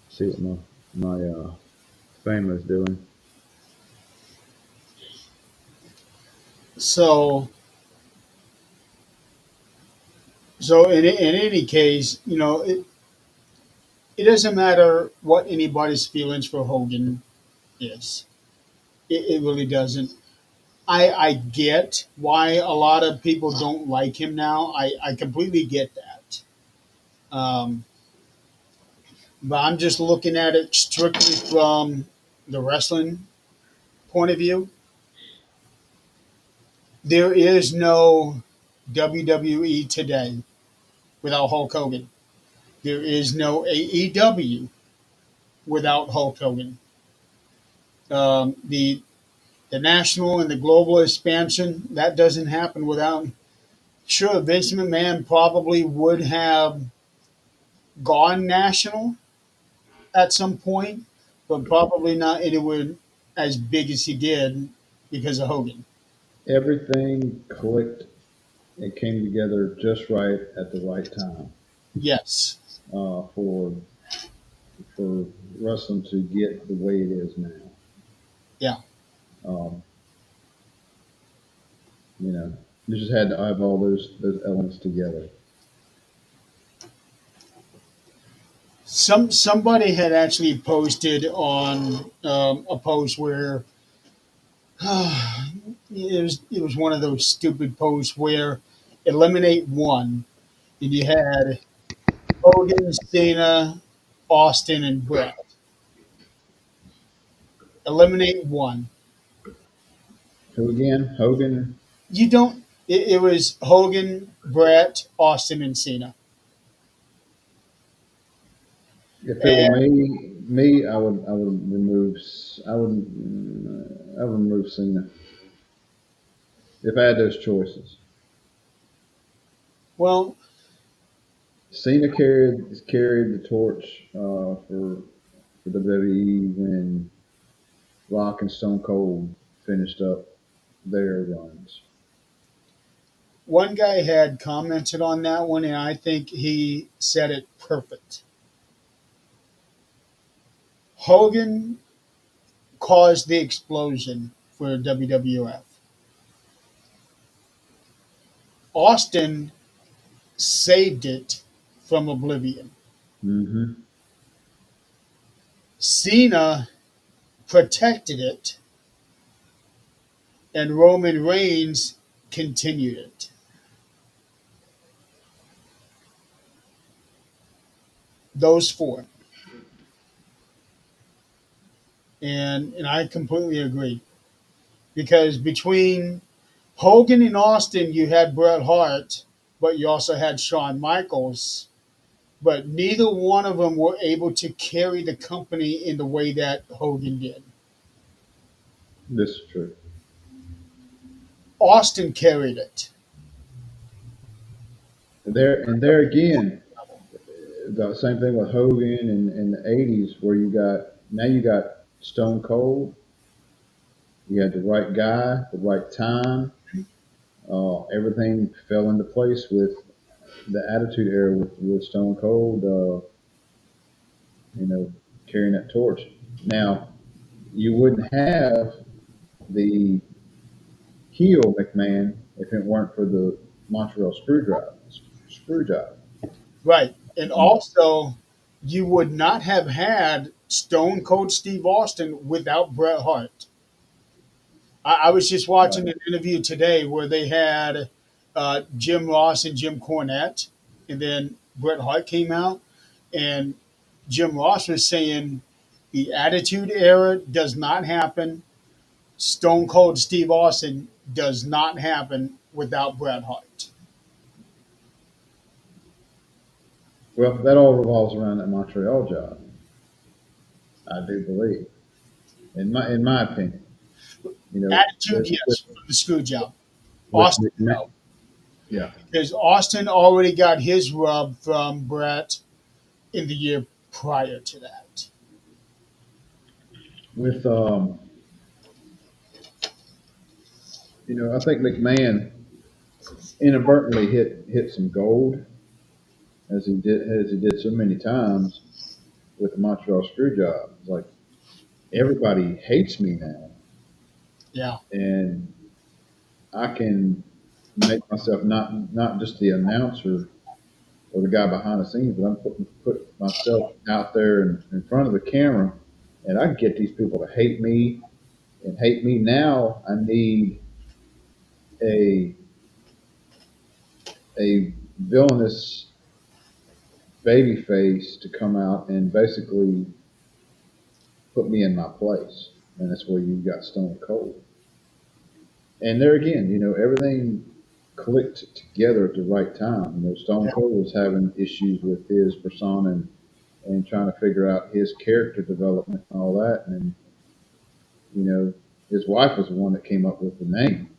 see what my family's doing. So, so in any case, it doesn't matter what anybody's feelings for Hogan is. It really doesn't. I get why a lot of people don't like him now. I completely get that. Um, but I'm just looking at it strictly from the wrestling point of view. There is no WWE today without Hulk Hogan. There is no AEW without Hulk Hogan. The national and the global expansion that doesn't happen without. Sure, Vince McMahon probably would have gone national at some point, but probably not anywhere as big as he did because of Hogan. Everything clicked and came together just right at the right time Yes, for for wrestling to get the way it is now. Yeah. Um, you know, you just had to eyeball those elements together. Somebody had actually posted on a post where it was one of those stupid posts where eliminate one, and you had Hogan, Cena, Austin, and Brett. Eliminate one. Who again? Hogan. You don't. It was Hogan, Brett, Austin, and Cena. If it were And me, I would remove I would remove Cena if I had those choices. well, Cena carried the torch for WWE when Rock and Stone Cold finished up their runs. one guy had commented on that one, and I think he said it perfect. Hogan caused the explosion for WWF. Austin saved it from oblivion. Hmm. Cena protected it, and Roman Reigns continued it. Those four, and I completely agree because between Hogan and Austin, you had Bret Hart, but you also had Shawn Michaels. But neither one of them were able to carry the company in the way that Hogan did. This is true. Austin carried it. And there again, the same thing with Hogan in the '80s, where you got Stone Cold. You had the right guy, the right time. Everything fell into place with the Attitude Era with Stone Cold. Carrying that torch. Now you wouldn't have the heel McMahon if it weren't for the Montreal screw job. Right. And also, you would not have had Stone Cold Steve Austin without Bret Hart. I was just watching Right. an interview today where they had Jim Ross and Jim Cornette, and then Bret Hart came out, and Jim Ross was saying the Attitude Era does not happen. Stone Cold Steve Austin does not happen without Bret Hart. Well, that all revolves around that Montreal job. I do believe, in my opinion, Attitude, with with, yes, from the screw job. with Austin, McMahon, no, yeah, because Austin already got his rub from Bret in the year prior to that. with I think McMahon inadvertently hit some gold as he did so many times with the Montreal screw job. It's like everybody hates me now, Yeah, and I can make myself not just the announcer or the guy behind the scenes, but I'm put myself out there in front of the camera, and I can get these people to hate me and hate me. Now I need a a villainous baby face to come out and basically put me in my place, and that's where you got Stone Cold. And there again, everything clicked together at the right time. Stone yeah, Cold was having issues with his persona and trying to figure out his character development and all that. And his wife was the one that came up with the name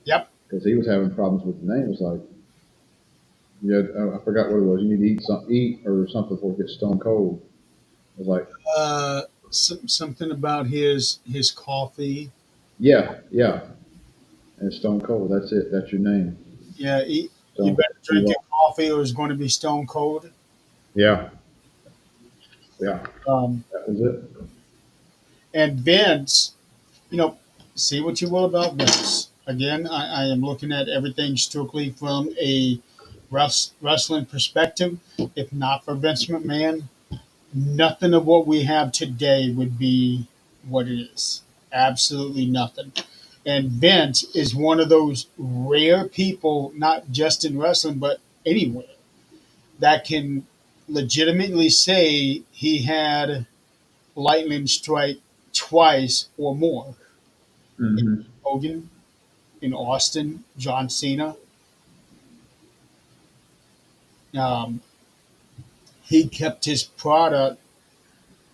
yep. because he was having problems with the name. It was like, I forgot what it was. You need to eat or something before it gets Stone Cold. It was like, Something about his coffee. yeah, yeah, and Stone Cold. That's it. That's your name. Yeah, you Stone better Cold. drink your coffee or it's going to be stone cold. Yeah, Yeah, Um, that was it. and Vince, you know, see what you will about Vince. Again, I am looking at everything strictly from a wrestling perspective. If not for Vince McMahon, nothing of what we have today would be what it is. Absolutely nothing. And Vince is one of those rare people, not just in wrestling, but anywhere, that can legitimately say he had lightning strike twice or more. Hmm. Hogan in Austin, John Cena. Um, he kept his product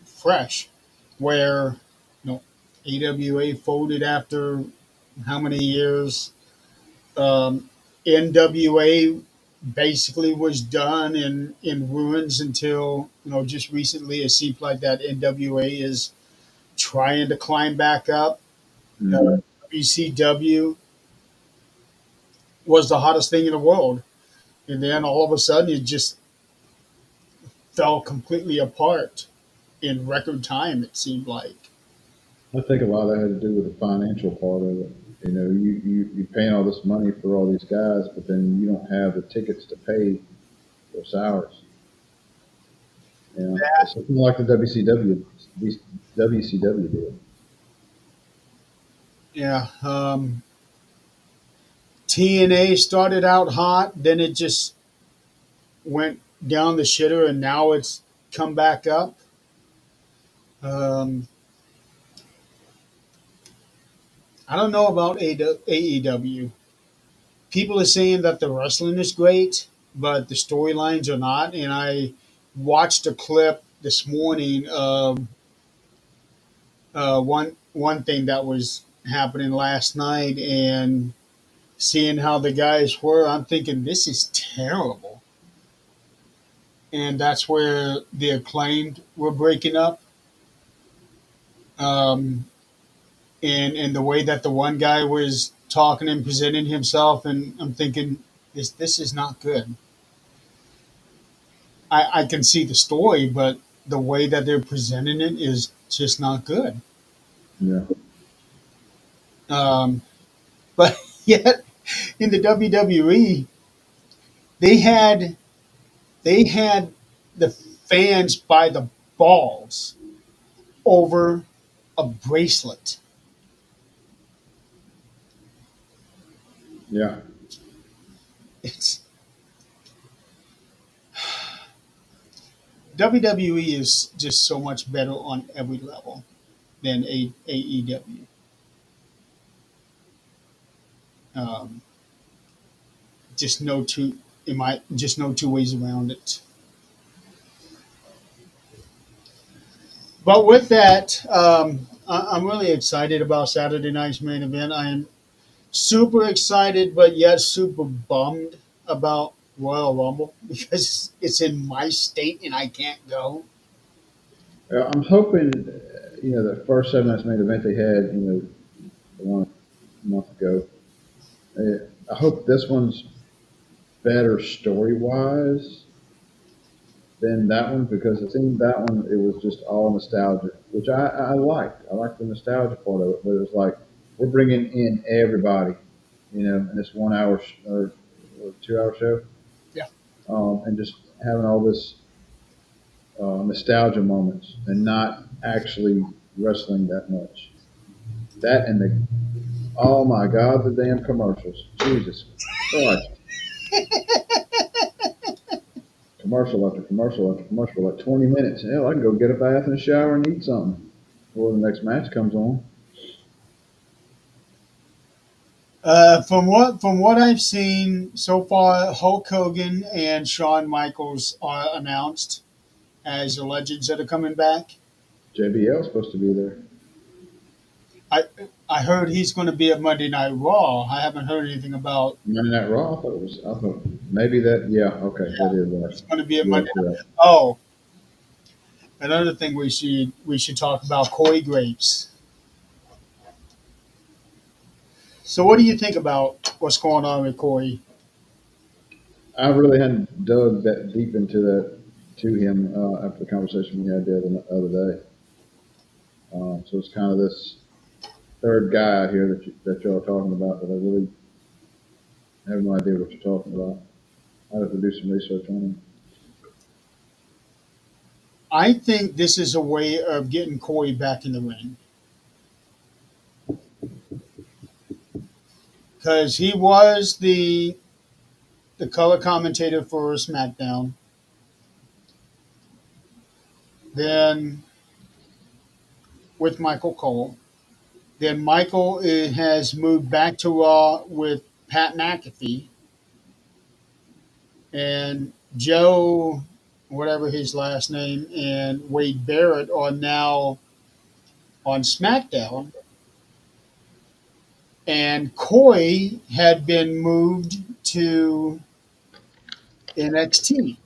fresh, where AWA folded after how many years? NWA basically was done in ruins until just recently. It seems like that NWA is trying to climb back up. Hmm. WCW was the hottest thing in the world, and then all of a sudden it just fell completely apart in record time. It seemed like. I think a lot of that had to do with the financial part of it. You know, you're paying all this money for all these guys, but then you don't have the tickets to pay their salaries. You know, it's something like the WCW did. Yeah, TNA started out hot, then it just went down the shitter, and now it's come back up. Um, I don't know about AEW. People are saying that the wrestling is great, but the storylines are not. And I watched a clip this morning of one thing that was happening last night, and seeing how the guys were, I'm thinking this is terrible. And that's where the acclaimed were breaking up. Um, and the way that the one guy was talking and presenting himself, and I'm thinking this is not good. I can see the story, but the way that they're presenting it is just not good. Yeah, Um, but yet in the WWE, they had they had the fans by the balls over a bracelet. yeah. It's WWE is just so much better on every level than AEW. Um, just no two in my just no two ways around it. But with that, I'm really excited about Saturday night's main event. I am super excited, but yet super bummed about Royal Rumble because it's in my state and I can't go. I'm hoping, the first 7 nights main event they had, the one a month ago. I hope this one's better story wise than that one because it seemed that one it was just all nostalgia, which I liked. I liked the nostalgia part of it, but it was like we're bringing in everybody, in this 1 hour or 2 hour show, Yeah. and just having all this nostalgia moments and not actually wrestling that much. That and the oh my god, the damn commercials, Jesus Christ, commercial after commercial after commercial, like 20 minutes. Hell, I can go get a bath and a shower and eat something before the next match comes on. From what I've seen so far, Hulk Hogan and Shawn Michaels are announced as the legends that are coming back. JBL's supposed to be there. I I heard he's going to be at Monday Night Raw. I haven't heard anything about Monday Night Raw. I thought it was. I thought maybe that. Yeah. Okay. That is right. he's going to be at You are Monday. correct. Oh, another thing we should talk about Corey Graves. So, what do you think about what's going on with Corey? I really hadn't dug that deep into that to him after the conversation we had the other day. So it's kind of this third guy here that y'all are talking about that I really have no idea what you're talking about. I'd have to do some research on him. I think this is a way of getting Corey back in the ring because he was the color commentator for SmackDown. Then with Michael Cole. Then Michael has moved back to Raw with Pat McAfee, and Joe, whatever his last name, and Wade Barrett are now on SmackDown. And Corey had been moved to NXT.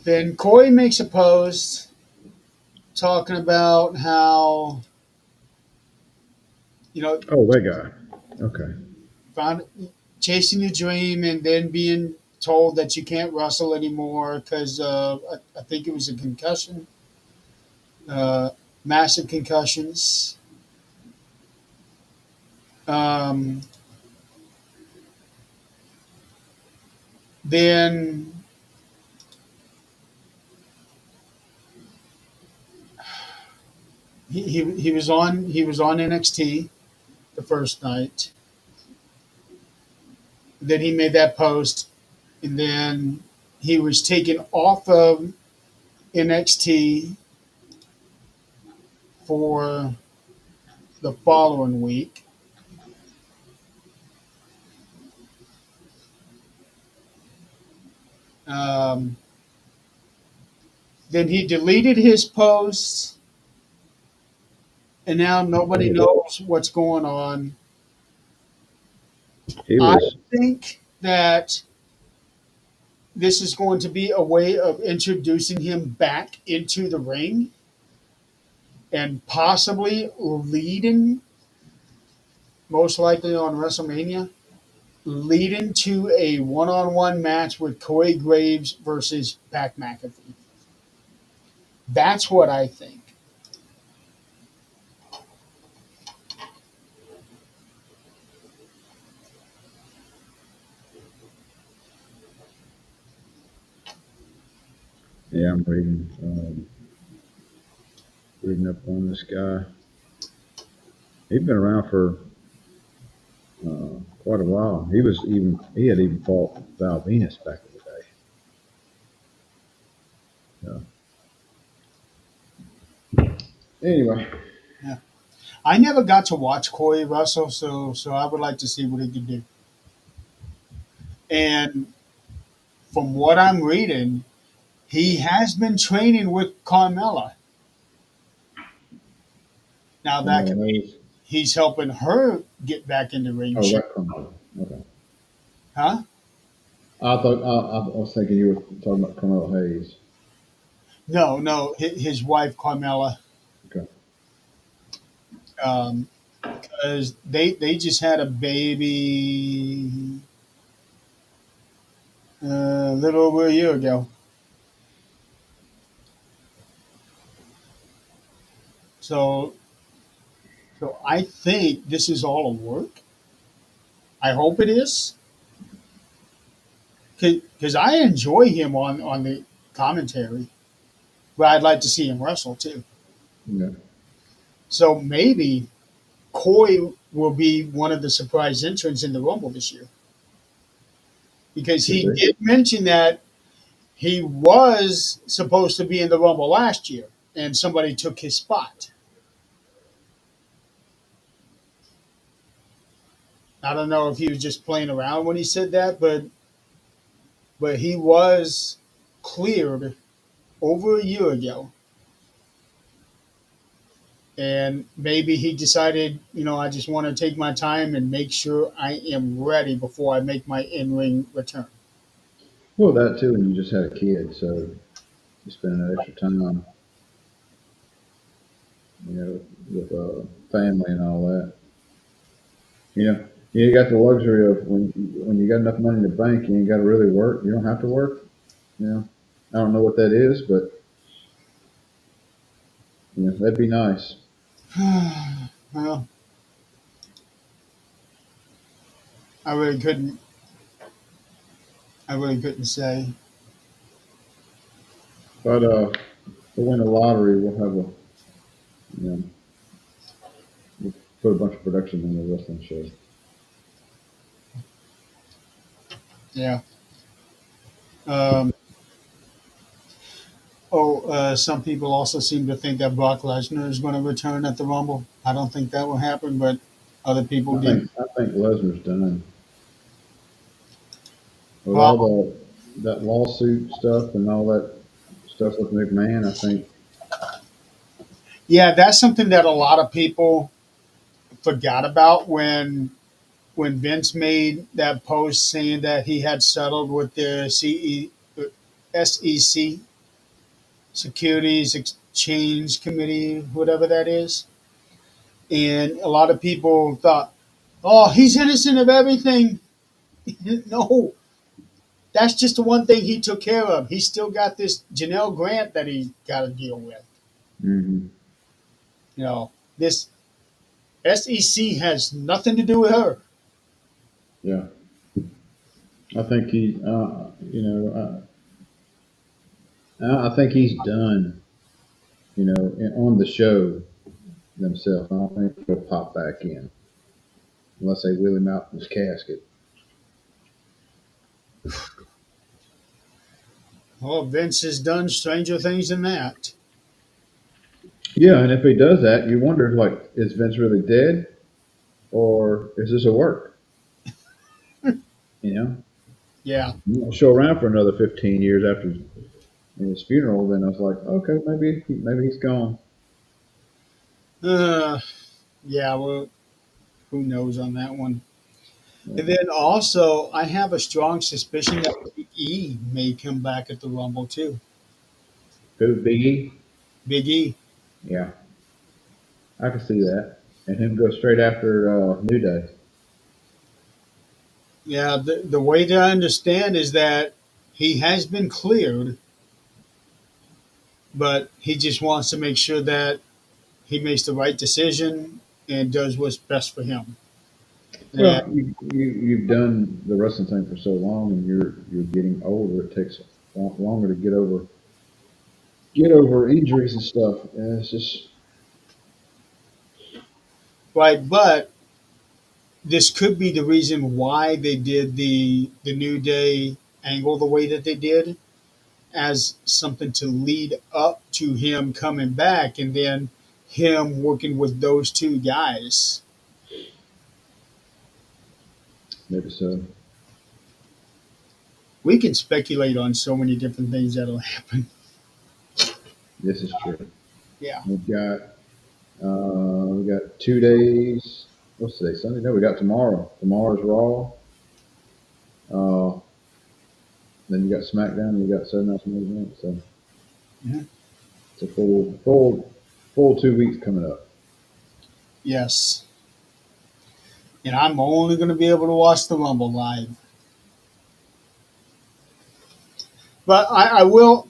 Then Corey makes a post talking about how, you know, Oh, that guy. Okay. found chasing your dream and then being told that you can't wrestle anymore because I think it was a concussion, uh, massive concussions. Um, then he was on NXT the first night. Then he made that post, and then he was taken off of NXT for the following week. Um, then he deleted his post, and now nobody knows what's going on. He I was. think that this is going to be a way of introducing him back into the ring and possibly leading, most likely on WrestleMania, leading to a one-on-one match with Corey Graves versus Pat McAfee. That's what I think. Yeah, I'm reading up on this guy. He's been around for quite a while. He had even fought Val Venus back in the day. So, anyway, Yeah. I never got to watch Corey wrestle, so I would like to see what he could do. And from what I'm reading, he has been training with Carmella. Now that Carmelo could be Hayes. he's helping her get back in the ring Oh, shape, right, Carmelo. Okay. huh? I was thinking you were talking about Carmelo Hayes. No, no, his wife Carmella, Okay. because they just had a baby a little over a year ago. So so I think this is all a work. I hope it is, because I enjoy him on the commentary, but I'd like to see him wrestle too. Yeah. So maybe Corey will be one of the surprise entrants in the Rumble this year because Could he be. did mention that he was supposed to be in the Rumble last year and somebody took his spot. I don't know if he was just playing around when he said that, but he was cleared over a year ago. And maybe he decided, I just want to take my time and make sure I am ready before I make my in ring return. Well, that too, and you just had a kid, so you spending that extra time, with family and all that. You know, You got the luxury of when you got enough money in the bank, you ain't got to really work. You don't have to work. You know, I don't know what that is, but that'd be nice. Well, I really couldn't. I really couldn't say. But if we win the lottery, we'll have a you know we'll put a bunch of production on the wrestling show. Yeah. Um, some people also seem to think that Brock Lesnar is going to return at the Rumble. I don't think that will happen, but other people do. I think Lesnar's done with Well, all that lawsuit stuff and all that stuff with McMahon. I think yeah, that's something that a lot of people forgot about when Vince made that post saying that he had settled with the SEC, Securities Exchange Committee, whatever that is. And a lot of people thought, oh, he's innocent of everything. No, that's just the one thing he took care of. He's still got this Janelle Grant that he got to deal with. hmm This SEC has nothing to do with her. yeah, I think I think he's done. On the show themselves. I don't think he'll pop back in unless they wheel him out in his casket. Well, Vince has done stranger things than that. Yeah, and if he does that, you wonder like, is Vince really dead, or is this a work? You know, Yeah. you won't show around for another 15 years after his funeral. Then I was like, okay, maybe he's gone. Uh, yeah, well, who knows on that one. Yeah. And then also, I have a strong suspicion that Big E may come back at the Rumble too. Who, Biggie? Big E. Yeah, I can see that, and him go straight after New Day. Yeah, the way that I understand is that he has been cleared, but he just wants to make sure that he makes the right decision and does what's best for him. And Well, you've done the wrestling thing for so long, and you're getting older. It takes longer to get over injuries and stuff. And it's just right, but this could be the reason why they did the New Day angle the way that they did, as something to lead up to him coming back, and then him working with those two guys. maybe so. We can speculate on so many different things that'll happen. This is true. Yeah. We got 2 days. What's today? Sunday? No, we got tomorrow. Tomorrow's Raw. Uh, then you got SmackDown. And you got Saturday Night's Main Event. So Mhm. it's a full 2 weeks coming up. Yes. And I'm only going to be able to watch the Rumble live. But I will.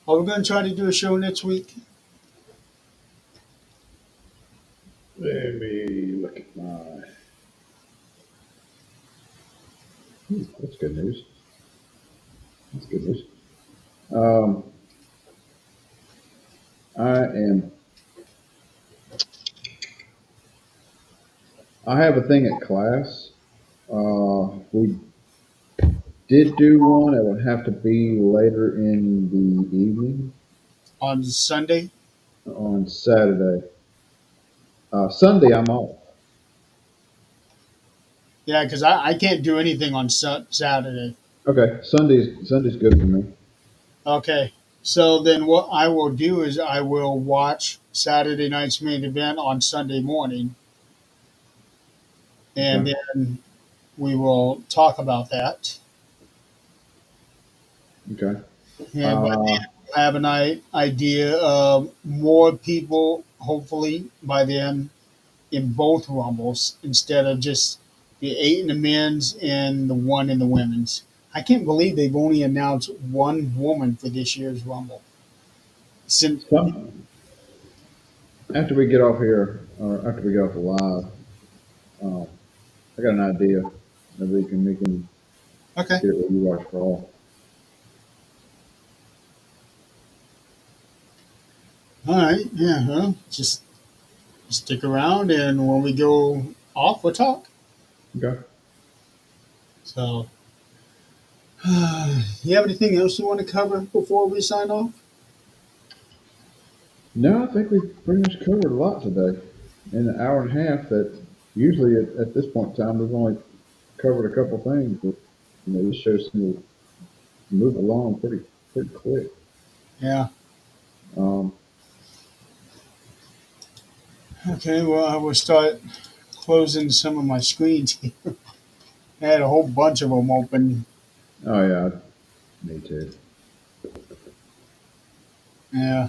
Are we going to try to do a show next week? Let me look at my. That's good news. That's good news. Um, I am. I have a thing at class. We did do one. It would have to be later in the evening On Sunday? on Saturday. Sunday, I'm off. Yeah, because I can't do anything on Saturday. Okay, Sunday's good for me. Okay. So then what I will do is I will watch Saturday night's main event on Sunday morning, and Okay, then we will talk about that. okay. And by Uh, then we'll have an idea of more people, hopefully, by then in both Rumbles instead of just the 8 in the men's and the 1 in the women's. I can't believe they've only announced one woman for this year's Rumble. Since, Some after we get off here, or after we get off the live, um, I got an idea. Maybe we can okay, get it where you watch for all. all right, yeah, well, just stick around, and when we go off, we'll talk. Okay. So, you have anything else you want to cover before we sign off? No, I think we pretty much covered a lot today in an hour and a half. That usually at this point in time we've only covered a couple things, but this show seems to move along pretty quick. Yeah. Um, Okay, well, I will start closing some of my screens here. I had a whole bunch of them open. oh yeah, me too. Yeah.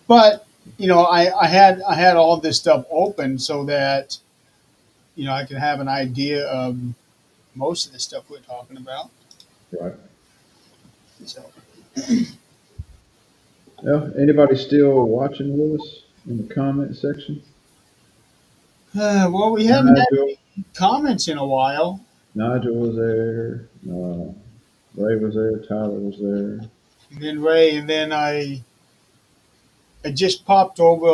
But, I had all this stuff open so that, I could have an idea of most of the stuff we're talking about. Right. So, Yeah. Anybody still watching with us in the comment section? well, we haven't had Nigel, comments in a while. Nigel was there. Ray was there. Tyler was there. And then Ray, and then I just popped over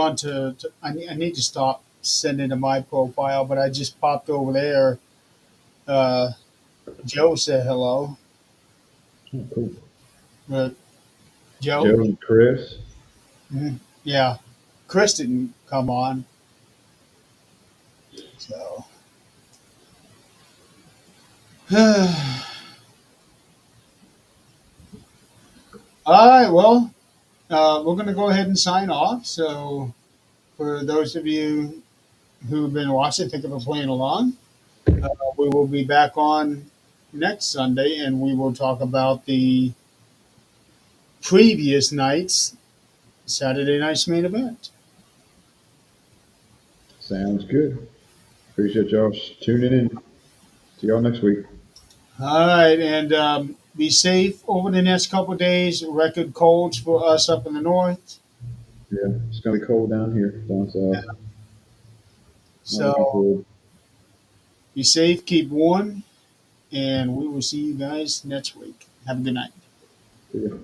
I need to stop sending to my profile, but I just popped over there. Uh, Joe said hello, Oh, cool. but Joe, Joe and Chris. mhm, yeah, Chris didn't come on. So, all right, well, we're going to go ahead and sign off. So, for those of you who've been watching, thank you for playing along. We will be back on next Sunday, and we will talk about the previous night's Saturday night's main event. Sounds good. Appreciate y'all tuning in. See y'all next week. All right, and be safe over the next couple of days. Record colds for us up in the north. Yeah, it's gonna be cold down here, down south. Not looking So forward. be safe, keep warm, and we will see you guys next week. Have a good night. See ya.